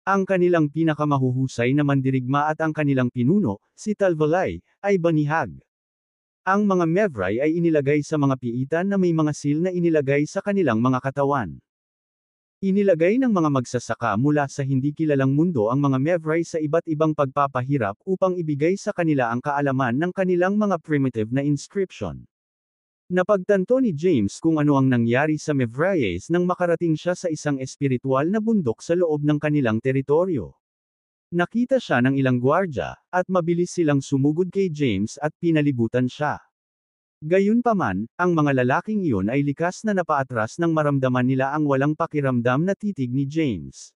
[SPEAKER 1] Ang kanilang pinakamahuhusay na mandirigma at ang kanilang pinuno, si Talvalay, ay banihag. Ang mga Mevray ay inilagay sa mga piitan na may mga seal na inilagay sa kanilang mga katawan. Inilagay ng mga magsasaka mula sa hindi kilalang mundo ang mga Mevrai sa iba't ibang pagpapahirap upang ibigay sa kanila ang kaalaman ng kanilang mga primitive na inscription. Napagtanto ni James kung ano ang nangyari sa Mevrayes nang makarating siya sa isang espiritual na bundok sa loob ng kanilang teritoryo. Nakita siya ng ilang gwardya, at mabilis silang sumugod kay James at pinalibutan siya. Gayunpaman, ang mga lalaking iyon ay likas na napaatras nang maramdaman nila ang walang pakiramdam na titig ni James.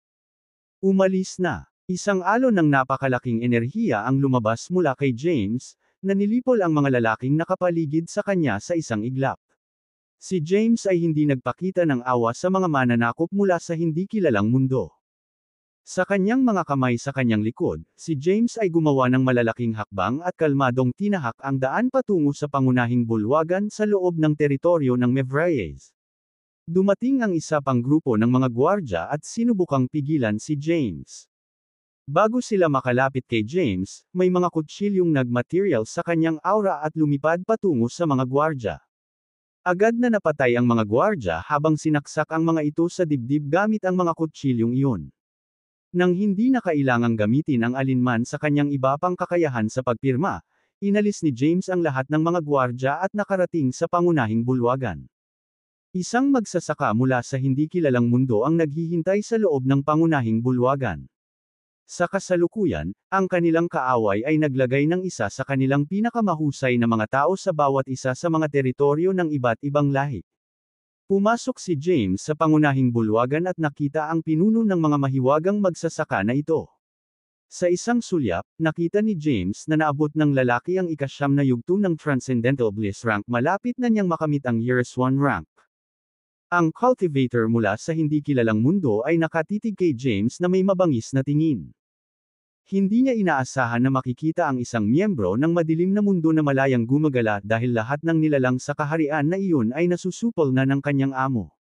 [SPEAKER 1] Umalis na. Isang alon ng napakalaking enerhiya ang lumabas mula kay James, na nilipol ang mga lalaking nakapaligid sa kanya sa isang iglap. Si James ay hindi nagpakita ng awa sa mga mananakop mula sa hindi kilalang mundo. Sa kanyang mga kamay sa kanyang likod, si James ay gumawa ng malalaking hakbang at kalmadong tinahak ang daan patungo sa pangunahing bulwagan sa loob ng teritoryo ng Mevrayes. Dumating ang isa pang grupo ng mga gwardya at sinubukang pigilan si James. Bago sila makalapit kay James, may mga kutsilyong nagmaterial sa kanyang aura at lumipad patungo sa mga gwardya. Agad na napatay ang mga gwardya habang sinaksak ang mga ito sa dibdib gamit ang mga kutsilyong iyon. Nang hindi na kailangang gamitin ang alinman sa kanyang iba pang kakayahan sa pagpirma, inalis ni James ang lahat ng mga gwardya at nakarating sa pangunahing bulwagan. Isang magsasaka mula sa hindi kilalang mundo ang naghihintay sa loob ng pangunahing bulwagan. Sa kasalukuyan, ang kanilang kaaway ay naglagay ng isa sa kanilang pinakamahusay na mga tao sa bawat isa sa mga teritoryo ng iba't ibang lahi. Pumasok si James sa pangunahing bulwagan at nakita ang pinuno ng mga mahiwagang magsasaka na ito. Sa isang sulyap, nakita ni James na naabot ng lalaki ang ika-9 na yugto ng Transcendental Bliss rank malapit na niyang makamit ang Years 1 rank. Ang cultivator mula sa hindi kilalang mundo ay nakatitig kay James na may mabangis na tingin. Hindi niya inaasahan na makikita ang isang miyembro ng madilim na mundo na malayang gumagala dahil lahat ng nilalang sa kaharian na iyon ay nasusupol na ng kanyang amo.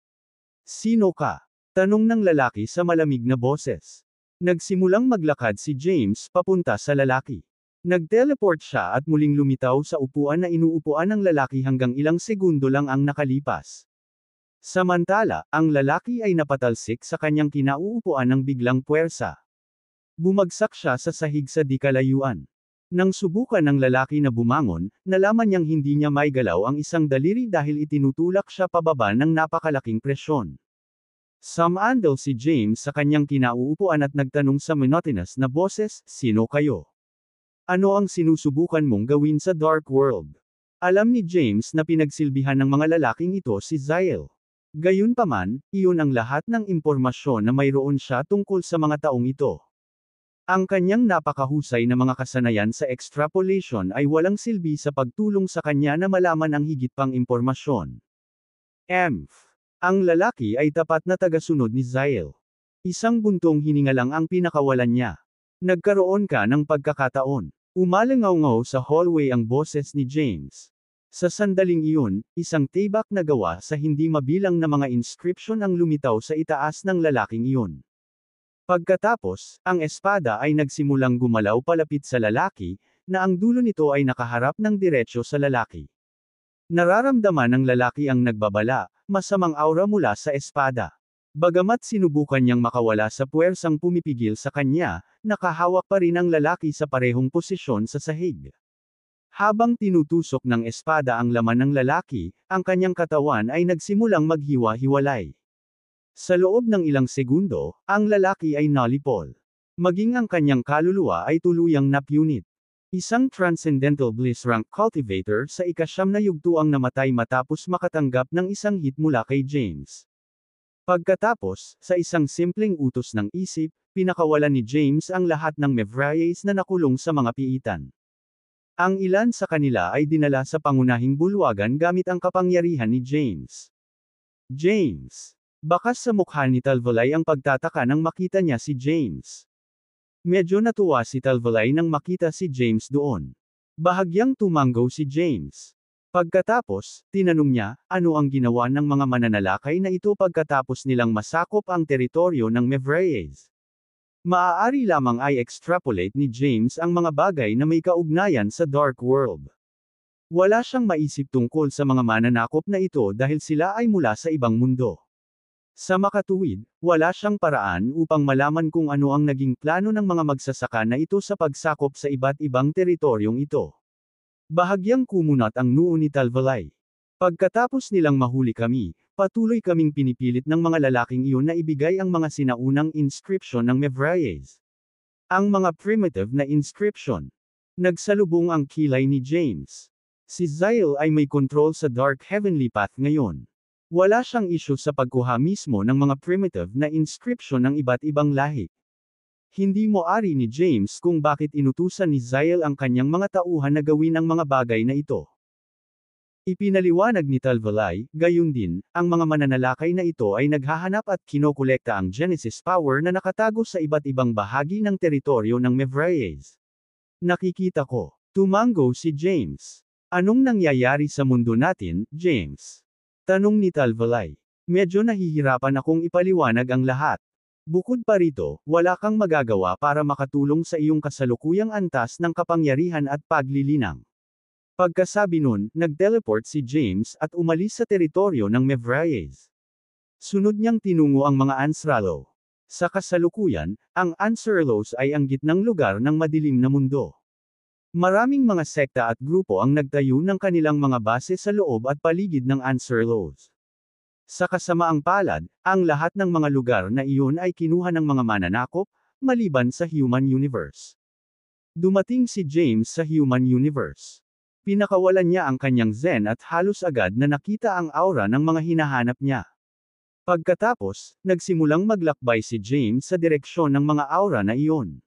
[SPEAKER 1] Sino ka? Tanong ng lalaki sa malamig na boses. Nagsimulang maglakad si James papunta sa lalaki. Nag-teleport siya at muling lumitaw sa upuan na inuupuan ng lalaki hanggang ilang segundo lang ang nakalipas. Samantala, ang lalaki ay napatalsik sa kanyang kinauupuan ng biglang puwersa. Bumagsak siya sa sahig sa di kalayuan. Nang subukan ng lalaki na bumangon, nalaman niyang hindi niya maigalaw ang isang daliri dahil itinutulak siya pababa ng napakalaking presyon. Sumandal si James sa kanyang kinauupuan at nagtanong sa monotonous na boses, "Sino kayo? Ano ang sinusubukan mong gawin sa Dark World?" Alam ni James na pinagsilbihan ng mga lalaking ito si Ziel. Gayunpaman, iyon ang lahat ng impormasyon na mayroon siya tungkol sa mga taong ito. Ang kanyang napakahusay na mga kasanayan sa extrapolation ay walang silbi sa pagtulong sa kanya na malaman ang higit pang impormasyon. Ang lalaki ay tapat na tagasunod ni Ziel. Isang buntong hininga lang ang pinakawalan niya. Nagkaroon ka ng pagkakataon. Umalangaw-ngaw sa hallway ang boses ni James. Sa sandaling iyon, isang tibak na gawa sa hindi mabilang na mga inscription ang lumitaw sa itaas ng lalaking iyon. Pagkatapos, ang espada ay nagsimulang gumalaw palapit sa lalaki, na ang dulo nito ay nakaharap ng diretsyo sa lalaki. Nararamdaman ng lalaki ang nagbabala, masamang aura mula sa espada. Bagamat sinubukan niyang makawala sa puwersang pumipigil sa kanya, nakahawak pa rin ang lalaki sa parehong posisyon sa sahig. Habang tinutusok ng espada ang laman ng lalaki, ang kanyang katawan ay nagsimulang maghiwa-hiwalay. Sa loob ng ilang segundo, ang lalaki ay nalipol. Maging ang kanyang kaluluwa ay tuluyang napunit. Isang Transcendental Bliss rank cultivator sa ika-9 na yugto ang namatay matapos makatanggap ng isang hit mula kay James. Pagkatapos, sa isang simpleng utos ng isip, pinakawalan ni James ang lahat ng Mevrayes na nakulong sa mga piitan. Ang ilan sa kanila ay dinala sa pangunahing bulwagan gamit ang kapangyarihan ni James. Bakas sa mukha ni Talvalay ang pagtataka nang makita niya si James. Medyo natuwa si Talvalay nang makita si James doon. Bahagyang tumanggaw si James. Pagkatapos, tinanong niya, ano ang ginawa ng mga mananalakay na ito pagkatapos nilang masakop ang teritoryo ng Mevrayes. Maaari lamang ay extrapolate ni James ang mga bagay na may kaugnayan sa Dark World. Wala siyang maisip tungkol sa mga mananakop na ito dahil sila ay mula sa ibang mundo. Sa makatuwid, wala siyang paraan upang malaman kung ano ang naging plano ng mga magsasaka na ito sa pagsakop sa iba't ibang teritoryong ito. Bahagyang kumunat ang noo ni Talvalay. Pagkatapos nilang mahuli kami, patuloy kaming pinipilit ng mga lalaking iyon na ibigay ang mga sinaunang inscription ng Mevrayes. Ang mga primitive na inscription. Nagsalubong ang kilay ni James. Si Zyle ay may control sa Dark Heavenly Path ngayon. Wala siyang issue sa pagkuha mismo ng mga primitive na inscription ng iba't ibang lahi. Hindi mo ari ni James kung bakit inutusan ni Zyle ang kanyang mga tauhan na gawin ang mga bagay na ito. Ipinaliwanag ni Talvalay, gayon din, ang mga mananalakay na ito ay naghahanap at kinokolekta ang Genesis power na nakatago sa iba't ibang bahagi ng teritoryo ng Mevrayes. Nakikita ko. Tumango si James. Anong nangyayari sa mundo natin, James? Tanong ni Talvalay. Medyo nahihirapan akong ipaliwanag ang lahat. Bukod pa rito, wala kang magagawa para makatulong sa iyong kasalukuyang antas ng kapangyarihan at paglilinang. Pagkasabi nun, nag-teleport si James at umalis sa teritoryo ng Mevrayes. Sunod niyang tinungo ang mga Ansralo. Sa kasalukuyan, ang Ansarlos ay ang gitnang lugar ng madilim na mundo. Maraming mga sekta at grupo ang nagtayo ng kanilang mga base sa loob at paligid ng Ansarlos. Sa kasamaang palad, ang lahat ng mga lugar na iyon ay kinuha ng mga mananakop, maliban sa Human Universe. Dumating si James sa Human Universe. Pinakawalan niya ang kanyang Zen at halos agad na nakita ang aura ng mga hinahanap niya. Pagkatapos, nagsimulang maglakbay si James sa direksyon ng mga aura na iyon.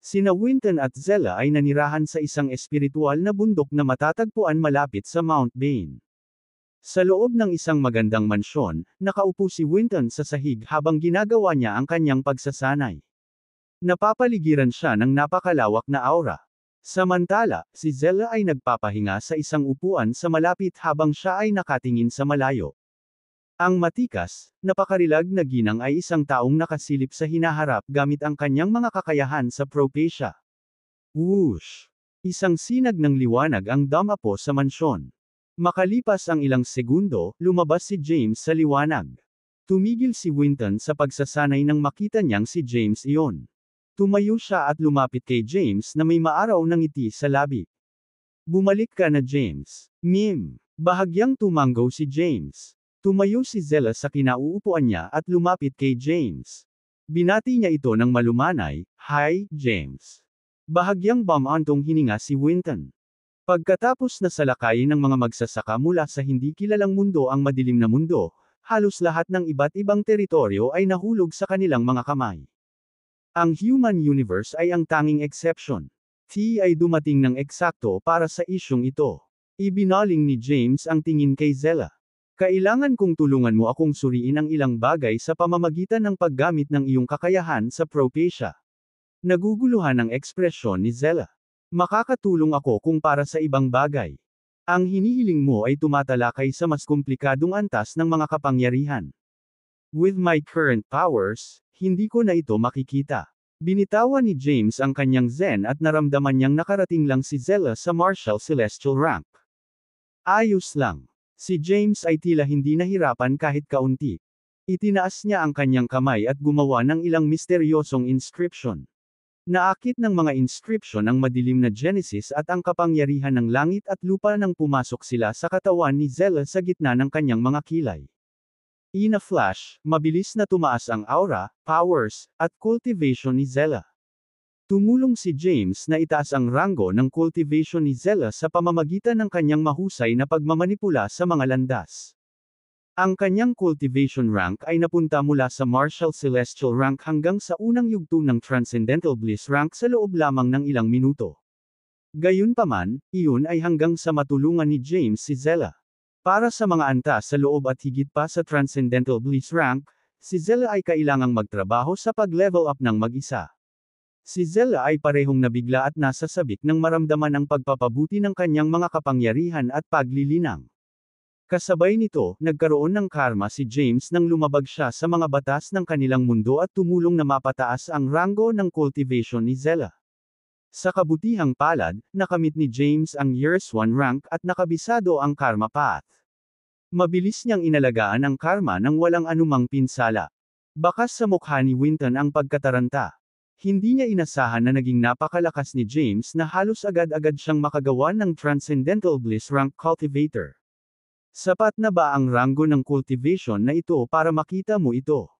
[SPEAKER 1] Sina Winton at Zella ay nanirahan sa isang espiritual na bundok na matatagpuan malapit sa Mount Bane. Sa loob ng isang magandang mansyon, nakaupo si Winton sa sahig habang ginagawa niya ang kanyang pagsasanay. Napapaligiran siya ng napakalawak na aura. Samantala, si Zella ay nagpapahinga sa isang upuan sa malapit habang siya ay nakatingin sa malayo. Ang matikas, napakarilag na ginang ay isang taong nakasilip sa hinaharap gamit ang kanyang mga kakayahan sa propecia. Whoosh! Isang sinag ng liwanag ang damapo sa mansyon. Makalipas ang ilang segundo, lumabas si James sa liwanag. Tumigil si Winton sa pagsasanay nang makita niyang si James iyon. Tumayo siya at lumapit kay James na may maaraw ng ngiti sa labi. Bumalik ka na James. Bahagyang tumanggo si James. Tumayo si Zella sa kinauupuan niya at lumapit kay James. Binati niya ito ng malumanay, "Hi, James." Bahagyang bumantong hininga si Winton. Pagkatapos na salakayin ng mga magsasaka mula sa hindi kilalang mundo ang madilim na mundo, halos lahat ng iba't ibang teritoryo ay nahulog sa kanilang mga kamay. Ang Human Universe ay ang tanging exception. T ay dumating ng eksakto para sa isyong ito. Ibinaling ni James ang tingin kay Zella. Kailangan kong tulungan mo akong suriin ang ilang bagay sa pamamagitan ng paggamit ng iyong kakayahan sa propecia. Naguguluhan ang ekspresyon ni Zella. Makakatulong ako kung para sa ibang bagay. Ang hinihiling mo ay tumatalakay sa mas komplikadong antas ng mga kapangyarihan. With my current powers, hindi ko na ito makikita. Binitawan ni James ang kanyang Zen at naramdaman niyang nakarating lang si Zella sa Martial Celestial rank. Ayos lang. Si James ay tila hindi nahirapan kahit kaunti. Itinaas niya ang kanyang kamay at gumawa ng ilang misteryosong inscription. Naakit ng mga inscription ang madilim na Genesis at ang kapangyarihan ng langit at lupa nang pumasok sila sa katawan ni Zella sa gitna ng kanyang mga kilay. In a flash, mabilis na tumaas ang aura, powers, at cultivation ni Zella. Tumulong si James na itaas ang ranggo ng cultivation ni Zella sa pamamagitan ng kanyang mahusay na pagmamanipula sa mga landas. Ang kanyang cultivation rank ay napunta mula sa Martial Celestial rank hanggang sa unang yugto ng Transcendental Bliss rank sa loob lamang ng ilang minuto. Gayunpaman, iyon ay hanggang sa matulungan ni James si Zella. Para sa mga antas sa loob at higit pa sa Transcendental Bliss rank, si Zella ay kailangang magtrabaho sa pag-level up ng mag-isa. Si Zella ay parehong nabigla at nasasabik nang maramdaman ang pagpapabuti ng kanyang mga kapangyarihan at paglilinang. Kasabay nito, nagkaroon ng karma si James nang lumabag siya sa mga batas ng kanilang mundo at tumulong na mapataas ang ranggo ng cultivation ni Zella. Sa kabutihang palad, nakamit ni James ang Years 1 rank at nakabisado ang Karma Path. Mabilis niyang inalagaan ang karma nang walang anumang pinsala. Bakas sa mukha ni Winton ang pagkataranta. Hindi niya inasahan na naging napakalakas ni James na halos agad-agad siyang makagawa ng Transcendental Bliss Rank Cultivator. Sapat na ba ang ranggo ng cultivation na ito para makita mo ito?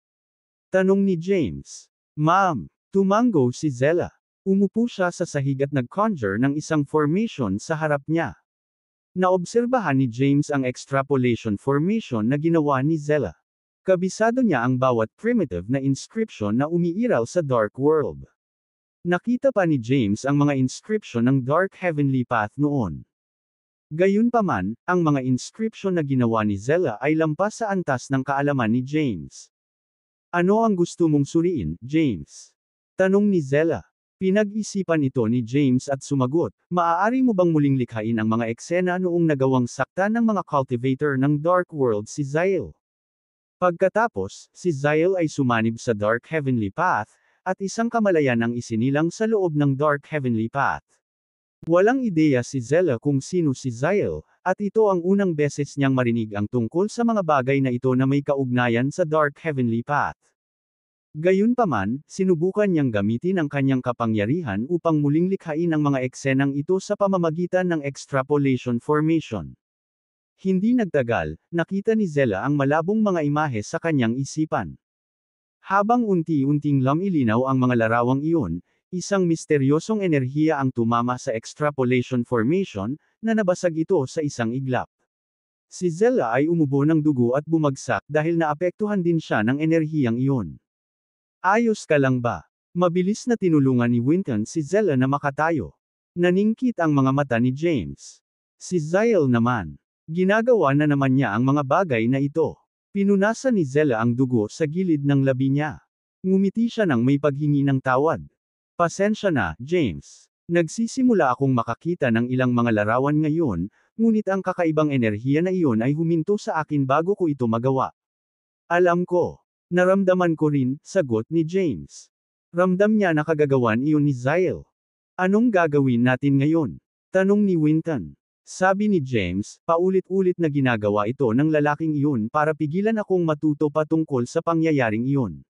[SPEAKER 1] Tanong ni James. Ma'am, tumango si Zella. Umupo siya sa sahig at nag-conjure ng isang formation sa harap niya. Naobserbahan ni James ang extrapolation formation na ginawa ni Zella. Kabisado niya ang bawat primitive na inscription na umiiral sa Dark World. Nakita pa ni James ang mga inscription ng Dark Heavenly Path noon. Gayunpaman, ang mga inscription na ginawa ni Zella ay lampas sa antas ng kaalaman ni James. Ano ang gusto mong suriin, James? Tanong ni Zella. Pinag-isipan ito ni James at sumagot, maaari mo bang muling likhain ang mga eksena noong nagawang sakta ng mga cultivator ng Dark World si Zyle? Pagkatapos, si Zyle ay sumanib sa Dark Heavenly Path, at isang kamalayan ang isinilang sa loob ng Dark Heavenly Path. Walang ideya si Zella kung sino si Zyle, at ito ang unang beses niyang marinig ang tungkol sa mga bagay na ito na may kaugnayan sa Dark Heavenly Path. Gayunpaman, sinubukan niyang gamitin ang kanyang kapangyarihan upang muling likhain ang mga eksenang ito sa pamamagitan ng extrapolation formation. Hindi nagtagal, nakita ni Zella ang malabong mga imahe sa kanyang isipan. Habang unti-unting lumilinaw ang mga larawang iyon, isang misteryosong enerhiya ang tumama sa extrapolation formation, na nabasag ito sa isang iglap. Si Zella ay umubo ng dugo at bumagsak dahil naapektuhan din siya ng enerhiyang iyon. Ayos ka lang ba? Mabilis na tinulungan ni Winton si Zella na makatayo. Naningkit ang mga mata ni James. Si Zyle naman. Ginagawa na naman niya ang mga bagay na ito. Pinunasan ni Zella ang dugo sa gilid ng labi niya. Ngumiti siya nang may paghingi ng tawad. Pasensya na, James. Nagsisimula akong makakita ng ilang mga larawan ngayon, ngunit ang kakaibang enerhiya na iyon ay huminto sa akin bago ko ito magawa. Alam ko. Naramdaman ko rin, sagot ni James. Ramdam niya na kagagawan iyon ni Zyle. Anong gagawin natin ngayon? Tanong ni Winton. Sabi ni James, paulit-ulit na ginagawa ito ng lalaking iyon para pigilan akong matuto patungkol sa pangyayaring iyon.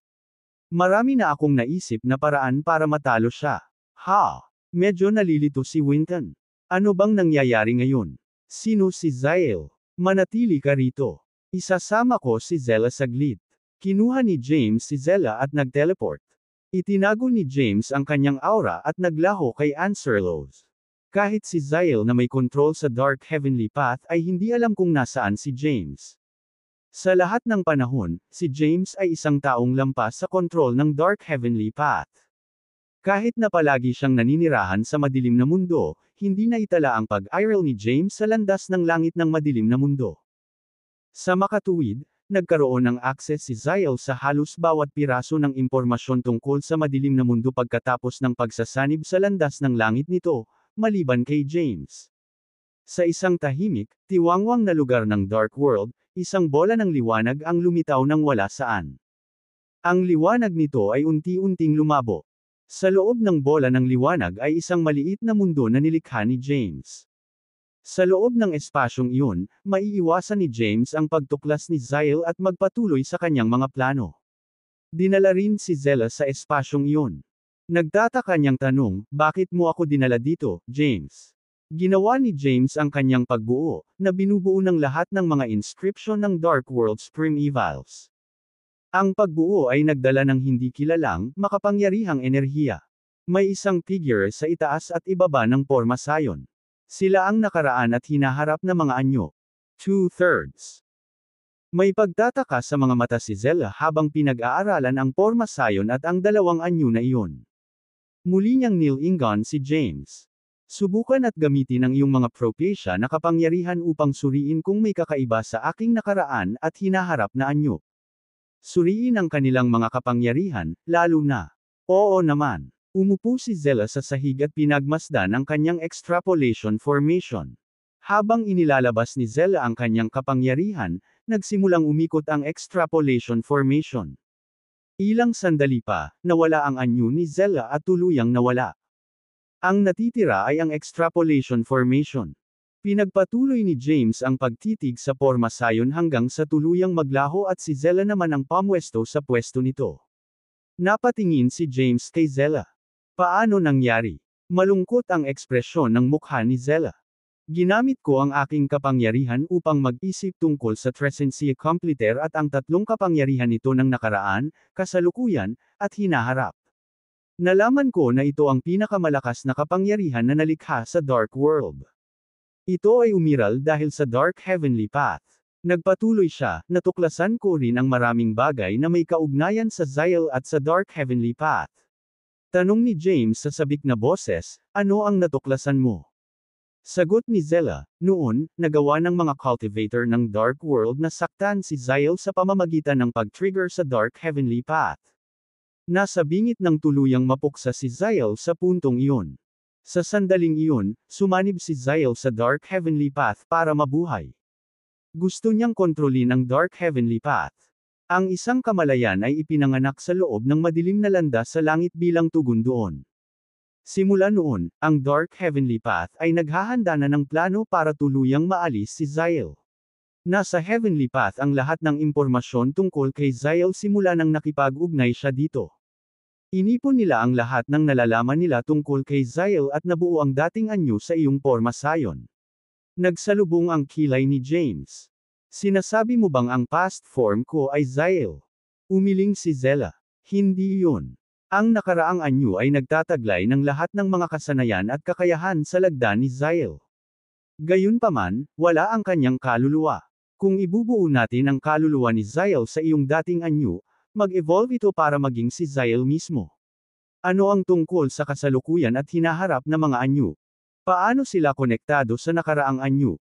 [SPEAKER 1] Marami na akong naisip na paraan para matalo siya. Ha? Medyo nalilito si Winton. Ano bang nangyayari ngayon? Sino si Zyle? Manatili ka rito. Isasama ko si Zella saglit. Kinuha ni James si Zella at nag-teleport. Itinago ni James ang kanyang aura at naglaho kay Anserlos. Kahit si Zyle na may control sa Dark Heavenly Path ay hindi alam kung nasaan si James. Sa lahat ng panahon, si James ay isang taong lampas sa kontrol ng Dark Heavenly Path. Kahit na palagi siyang naninirahan sa madilim na mundo, hindi na itala ang pag-aral ni James sa landas ng langit ng madilim na mundo. Sa makatuwid, nagkaroon ng access si Zyle sa halos bawat piraso ng impormasyon tungkol sa madilim na mundo pagkatapos ng pagsasanib sa landas ng langit nito, maliban kay James. Sa isang tahimik, tiwangwang na lugar ng Dark World, isang bola ng liwanag ang lumitaw ng wala saan. Ang liwanag nito ay unti-unting lumabo. Sa loob ng bola ng liwanag ay isang maliit na mundo na nilikha ni James. Sa loob ng espasyong iyon, maiiwasan ni James ang pagtuklas ni Zyle at magpatuloy sa kanyang mga plano. Dinala rin si Zella sa espasyong iyon. Nagtataka niyang tanong, bakit mo ako dinala dito, James? Ginawa ni James ang kanyang pagbuo, na binubuo ng lahat ng mga inscription ng Dark World's primevals. Ang pagbuo ay nagdala ng hindi kilalang, makapangyarihang enerhiya. May isang figure sa itaas at ibaba ng porma sayon. Sila ang nakaraan at hinaharap na mga anyo. 2/3. May pagtataka sa mga mata si Zella habang pinag-aaralan ang porma sayon at ang dalawang anyo na iyon. Muli niyang nilingon si James. Subukan at gamitin ang iyong mga propesya na kapangyarihan upang suriin kung may kakaiba sa aking nakaraan at hinaharap na anyo. Suriin ang kanilang mga kapangyarihan, lalo na. Oo naman. Umupo si Zella sa sahig at pinagmasdan ang kanyang extrapolation formation. Habang inilalabas ni Zella ang kanyang kapangyarihan, nagsimulang umikot ang extrapolation formation. Ilang sandali pa, nawala ang anyo ni Zella at tuluyang nawala. Ang natitira ay ang extrapolation formation. Pinagpatuloy ni James ang pagtitig sa porma sayon hanggang sa tuluyang maglaho at si Zella naman ang pamwesto sa pwesto nito. Napatingin si James kay Zella. Paano nangyari? Malungkot ang ekspresyon ng mukha ni Zella. Ginamit ko ang aking kapangyarihan upang mag-isip tungkol sa Trescentia Compliter at ang tatlong kapangyarihan nito ng nakaraan, kasalukuyan, at hinaharap. Nalaman ko na ito ang pinakamalakas na kapangyarihan na nalikha sa Dark World. Ito ay umiral dahil sa Dark Heavenly Path. Nagpatuloy siya, natuklasan ko rin ang maraming bagay na may kaugnayan sa Zyle at sa Dark Heavenly Path. Tanong ni James sa sabik na boses, ano ang natuklasan mo? Sagot ni Zella, noon, nagawa ng mga cultivator ng Dark World na saktan si Zyle sa pamamagitan ng pag-trigger sa Dark Heavenly Path. Nasa bingit ng tuluyang mapuksa si Zyle sa puntong iyon. Sa sandaling iyon, sumanib si Zyle sa Dark Heavenly Path para mabuhay. Gusto niyang kontrolin ang Dark Heavenly Path. Ang isang kamalayan ay ipinanganak sa loob ng madilim na landas sa langit bilang tugon doon. Simula noon, ang Dark Heavenly Path ay naghahanda na ng plano para tuluyang maalis si Zyle. Nasa Heavenly Path ang lahat ng impormasyon tungkol kay Zyle simula nang nakipag-ugnay siya dito. Inipon nila ang lahat ng nalalaman nila tungkol kay Zyle at nabuo ang dating anyo sa iyong porma sayon. Nagsalubong ang kilay ni James. Sinasabi mo bang ang past form ko ay Zyle? Umiling si Zella. Hindi yun. Ang nakaraang anyo ay nagtataglay ng lahat ng mga kasanayan at kakayahan sa lagda ni Zyle. Gayunpaman, wala ang kanyang kaluluwa. Kung ibubuo natin ang kaluluwa ni Zyle sa iyong dating anyo, mag-evolve ito para maging si Zyle mismo. Ano ang tungkol sa kasalukuyan at hinaharap na mga anyo? Paano sila konektado sa nakaraang anyo?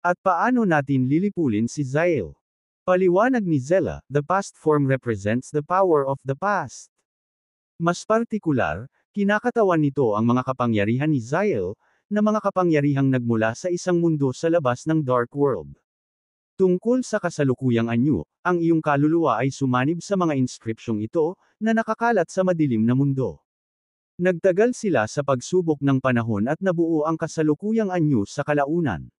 [SPEAKER 1] At paano natin lilipulin si Zyle? Paliwanag ni Zella, the past form represents the power of the past. Mas partikular, kinakatawan nito ang mga kapangyarihan ni Zyle, na mga kapangyarihang nagmula sa isang mundo sa labas ng Dark World. Tungkol sa kasalukuyang anyo, ang iyong kaluluwa ay sumanib sa mga inskripsyong ito, na nakakalat sa madilim na mundo. Nagtagal sila sa pagsubok ng panahon at nabuo ang kasalukuyang anyo sa kalaunan.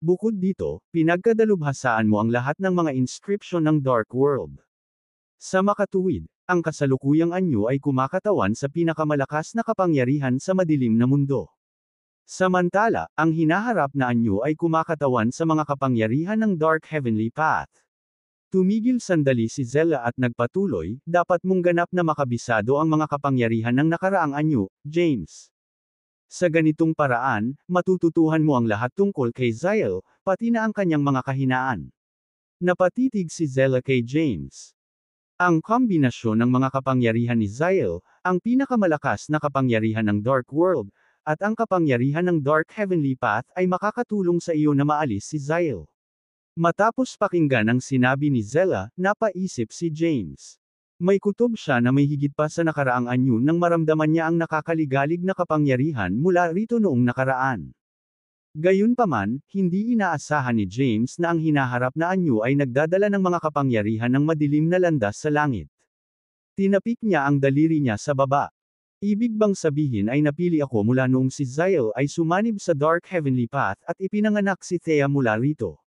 [SPEAKER 1] Bukod dito, pinagkadalubhasaan mo ang lahat ng mga inskripsyon ng Dark World. Sa makatuwid, ang kasalukuyang anyo ay kumakatawan sa pinakamalakas na kapangyarihan sa madilim na mundo. Samantala, ang hinaharap na anyo ay kumakatawan sa mga kapangyarihan ng Dark Heavenly Path. Tumigil sandali si Zella at nagpatuloy, dapat mong ganap na makabisado ang mga kapangyarihan ng nakaraang anyo, James. Sa ganitong paraan, matututuhan mo ang lahat tungkol kay Zyle, pati na ang kanyang mga kahinaan. Napatitig si Zella kay James. Ang kombinasyon ng mga kapangyarihan ni Zyle, ang pinakamalakas na kapangyarihan ng Dark World, at ang kapangyarihan ng Dark Heavenly Path ay makakatulong sa iyo na maalis si Zyle. Matapos pakinggan ang sinabi ni Zella, napaisip si James. May kutob siya na may higit pa sa nakaraang anyo nang maramdaman niya ang nakakaligalig na kapangyarihan mula rito noong nakaraan. Gayunpaman, hindi inaasahan ni James na ang hinaharap na anyo ay nagdadala ng mga kapangyarihan ng madilim na landas sa langit. Tinapik niya ang daliri niya sa baba. Ibig bang sabihin ay napili ako mula noong si Zyle ay sumanib sa Dark Heavenly Path at ipinanganak si Thea mula rito?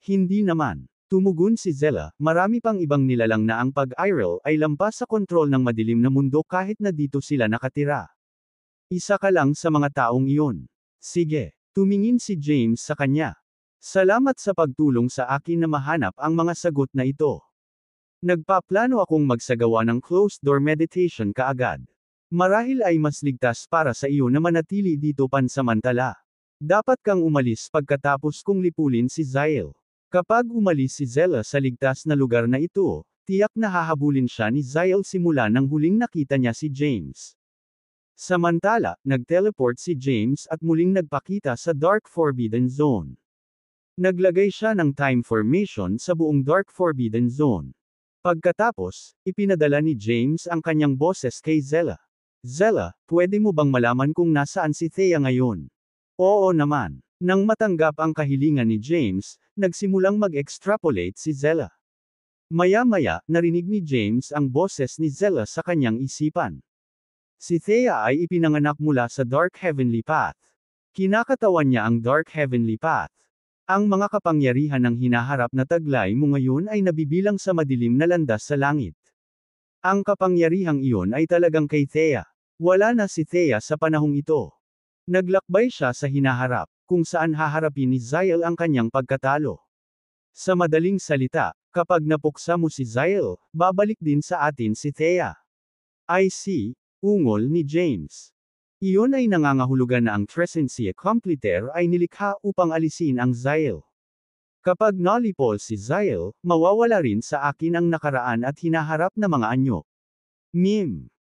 [SPEAKER 1] Hindi naman. Tumugon si Zella, marami pang ibang nilalang na ang pag-Iral ay lampas sa kontrol ng madilim na mundo kahit na dito sila nakatira. Isa ka lang sa mga taong iyon. Sige. Tumingin si James sa kanya. Salamat sa pagtulong sa akin na mahanap ang mga sagot na ito. Nagpaplano akong magsagawa ng closed door meditation kaagad. Marahil ay mas ligtas para sa iyo na manatili dito pansamantala. Dapat kang umalis pagkatapos kong lipulin si Zyle. Kapag umalis si Zella sa ligtas na lugar na ito, tiyak na hahabulin siya ni Zyle simula nang huling nakita niya si James. Samantala, nag-teleport si James at muling nagpakita sa Dark Forbidden Zone. Naglagay siya ng time formation sa buong Dark Forbidden Zone. Pagkatapos, ipinadala ni James ang kanyang boses kay Zella. Zella, pwede mo bang malaman kung nasaan si Thea ngayon? Oo naman. Nang matanggap ang kahilingan ni James, nagsimulang mag-extrapolate si Zella. Maya-maya, narinig ni James ang boses ni Zella sa kanyang isipan. Si Thea ay ipinanganak mula sa Dark Heavenly Path. Kinakatawan niya ang Dark Heavenly Path. Ang mga kapangyarihan ng hinaharap na taglay mo ngayon ay nabibilang sa madilim na landas sa langit. Ang kapangyarihang iyon ay talagang kay Thea. Wala na si Thea sa panahong ito. Naglakbay siya sa hinaharap, kung saan haharapin ni Zyle ang kanyang pagkatalo. Sa madaling salita, kapag napuksa mo si Zyle, babalik din sa atin si Thea. I see, ungol ni James. Iyon ay nangangahulugan na ang Trescentia Completaire ay nilikha upang alisin ang Zyle. Kapag nalipol si Zyle, mawawala rin sa akin ang nakaraan at hinaharap na mga anyo.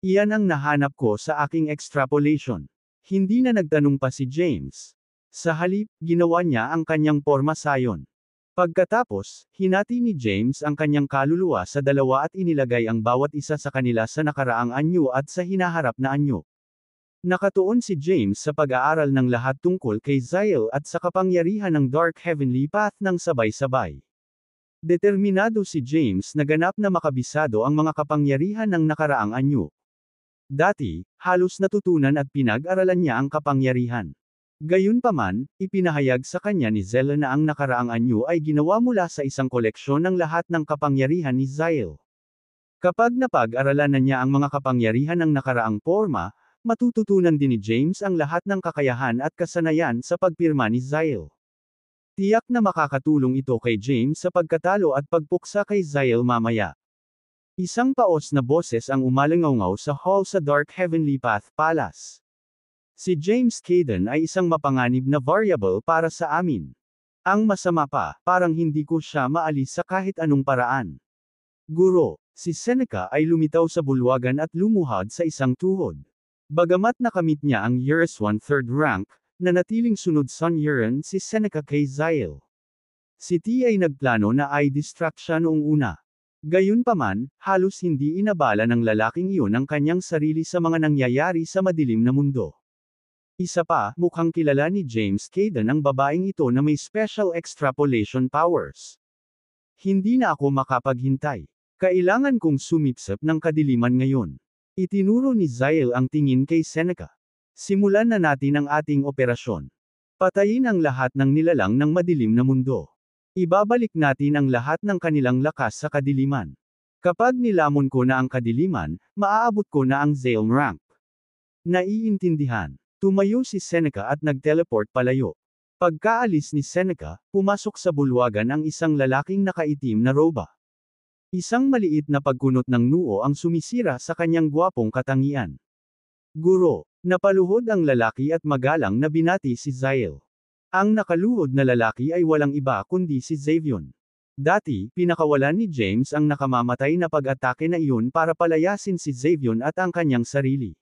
[SPEAKER 1] Iyan ang nahanap ko sa aking extrapolation. Hindi na nagtanong pa si James. Sa halip, ginawa niya ang kanyang porma sayon. Pagkatapos, hinati ni James ang kanyang kaluluwa sa dalawa at inilagay ang bawat isa sa kanila sa nakaraang anyo at sa hinaharap na anyo. Nakatuon si James sa pag-aaral ng lahat tungkol kay Zyle at sa kapangyarihan ng Dark Heavenly Path ng sabay-sabay. Determinado si James na ganap na makabisado ang mga kapangyarihan ng nakaraang anyo. Dati, halos natutunan at pinag-aralan niya ang kapangyarihan. Gayunpaman, ipinahayag sa kanya ni Zyle na ang nakaraang anyo ay ginawa mula sa isang koleksyon ng lahat ng kapangyarihan ni Zyle. Kapag napag-aralan na niya ang mga kapangyarihan ng nakaraang porma, matututunan din ni James ang lahat ng kakayahan at kasanayan sa pagpirma ni Zyle. Tiyak na makakatulong ito kay James sa pagkatalo at pagpuksa kay Zyle mamaya. Isang paos na boses ang umalangaw sa hall sa Dark Heavenly Path Palace. Si James Caden ay isang mapanganib na variable para sa amin. Ang masama pa, parang hindi ko siya maalis sa kahit anong paraan. Guro, si Seneca ay lumitaw sa bulwagan at lumuhad sa isang tuhod. Bagamat nakamit niya ang Years 1/3 rank, nanatiling sunod Sun Yuren si Seneca kay Zyle. Si T ay nagplano na i-distract siya noong una. Gayunpaman, halos hindi inabala ng lalaking iyon ang kanyang sarili sa mga nangyayari sa madilim na mundo. Isa pa, mukhang kilala ni James Caden ang babaeng ito na may special extrapolation powers. Hindi na ako makapaghintay. Kailangan kong sumipsip ng kadiliman ngayon. Itinuro ni Zyle ang tingin kay Seneca. Simulan na natin ang ating operasyon. Patayin ang lahat ng nilalang ng madilim na mundo. Ibabalik natin ang lahat ng kanilang lakas sa kadiliman. Kapag nilamon ko na ang kadiliman, maaabot ko na ang Zyle rank. Naiintindihan. Tumayo si Seneca at nag-teleport palayo. Pagkaalis ni Seneca, pumasok sa bulwagan ang isang lalaking nakaitim na roba. Isang maliit na pagkunot ng noo ang sumisira sa kanyang gwapong katangian. Guro, napaluhod ang lalaki at magalang na binati si Zyle. Ang nakaluhod na lalaki ay walang iba kundi si Xavion. Dati, pinakawalan ni James ang nakamamatay na pag-atake na iyon para palayasin si Xavion at ang kanyang sarili.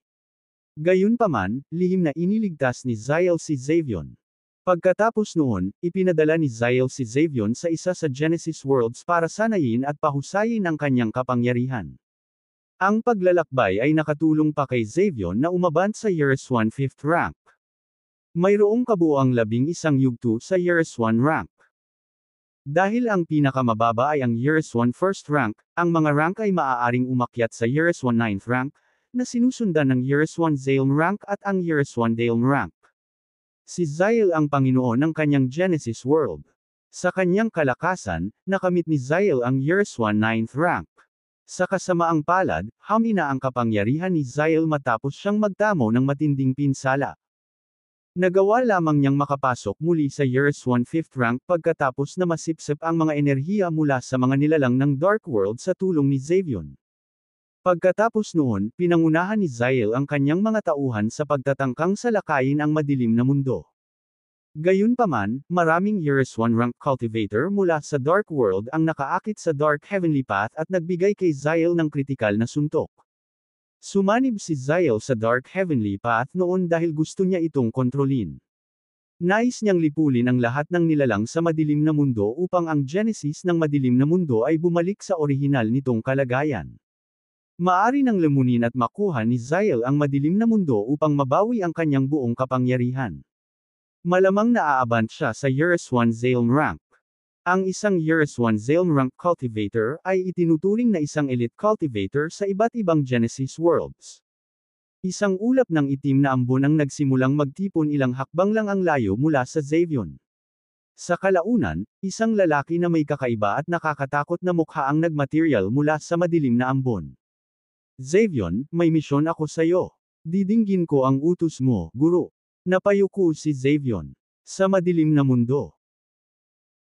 [SPEAKER 1] Gayunpaman, lihim na iniligtas ni Zyle si Xavion. Pagkatapos noon, ipinadala ni Zyle si Xavion sa isa sa Genesis Worlds para sanayin at pahusayin ang kanyang kapangyarihan. Ang paglalakbay ay nakatulong pa kay Xavion na umabot sa Years 1/5 rank. Mayroong kabuuang 11 yugto sa Years 1 rank. Dahil ang pinakamababa ay ang Years 1 first rank, ang mga rank ay maaaring umakyat sa Years 1 9th rank, na sinusundan ng Years 1 Zale rank at ang Years 1 Dale rank. Si Zyle ang Panginoon ng kanyang Genesis World. Sa kanyang kalakasan, nakamit ni Zyle ang Years 1 9th rank. Sa kasamaang palad, hamina ang kapangyarihan ni Zyle matapos siyang magtamo ng matinding pinsala. Nagawa lamang niyang makapasok muli sa Years 1 5th rank pagkatapos na masipsip ang mga enerhiya mula sa mga nilalang ng Dark World sa tulong ni Xavion. Pagkatapos noon, pinangunahan ni Zyle ang kanyang mga tauhan sa pagtatangkang salakayin ang madilim na mundo. Gayunpaman, maraming Years 1 rank cultivator mula sa Dark World ang nakaakit sa Dark Heavenly Path at nagbigay kay Zyle ng kritikal na suntok. Sumanib si Zyle sa Dark Heavenly Path noon dahil gusto niya itong kontrolin. Nais niyang lipulin ang lahat ng nilalang sa madilim na mundo upang ang Genesis ng madilim na mundo ay bumalik sa orihinal nitong kalagayan. Maari nang lamunin at makuha ni Zyle ang madilim na mundo upang mabawi ang kanyang buong kapangyarihan. Malamang naaabant siya sa Years 1 Zale rank. Ang isang Years 1 Zale rank cultivator ay itinuturing na isang elite cultivator sa iba't ibang Genesis worlds. Isang ulap ng itim na ambon ang nagsimulang magtipon, ilang hakbang lang ang layo mula sa Xavion. Sa kalaunan, isang lalaki na may kakaiba at nakakatakot na mukha ang nagmaterial mula sa madilim na ambon. Xavion, may misyon ako sa'yo. Didinggin ko ang utos mo, guro. Napayuko si Xavion. Sa madilim na mundo,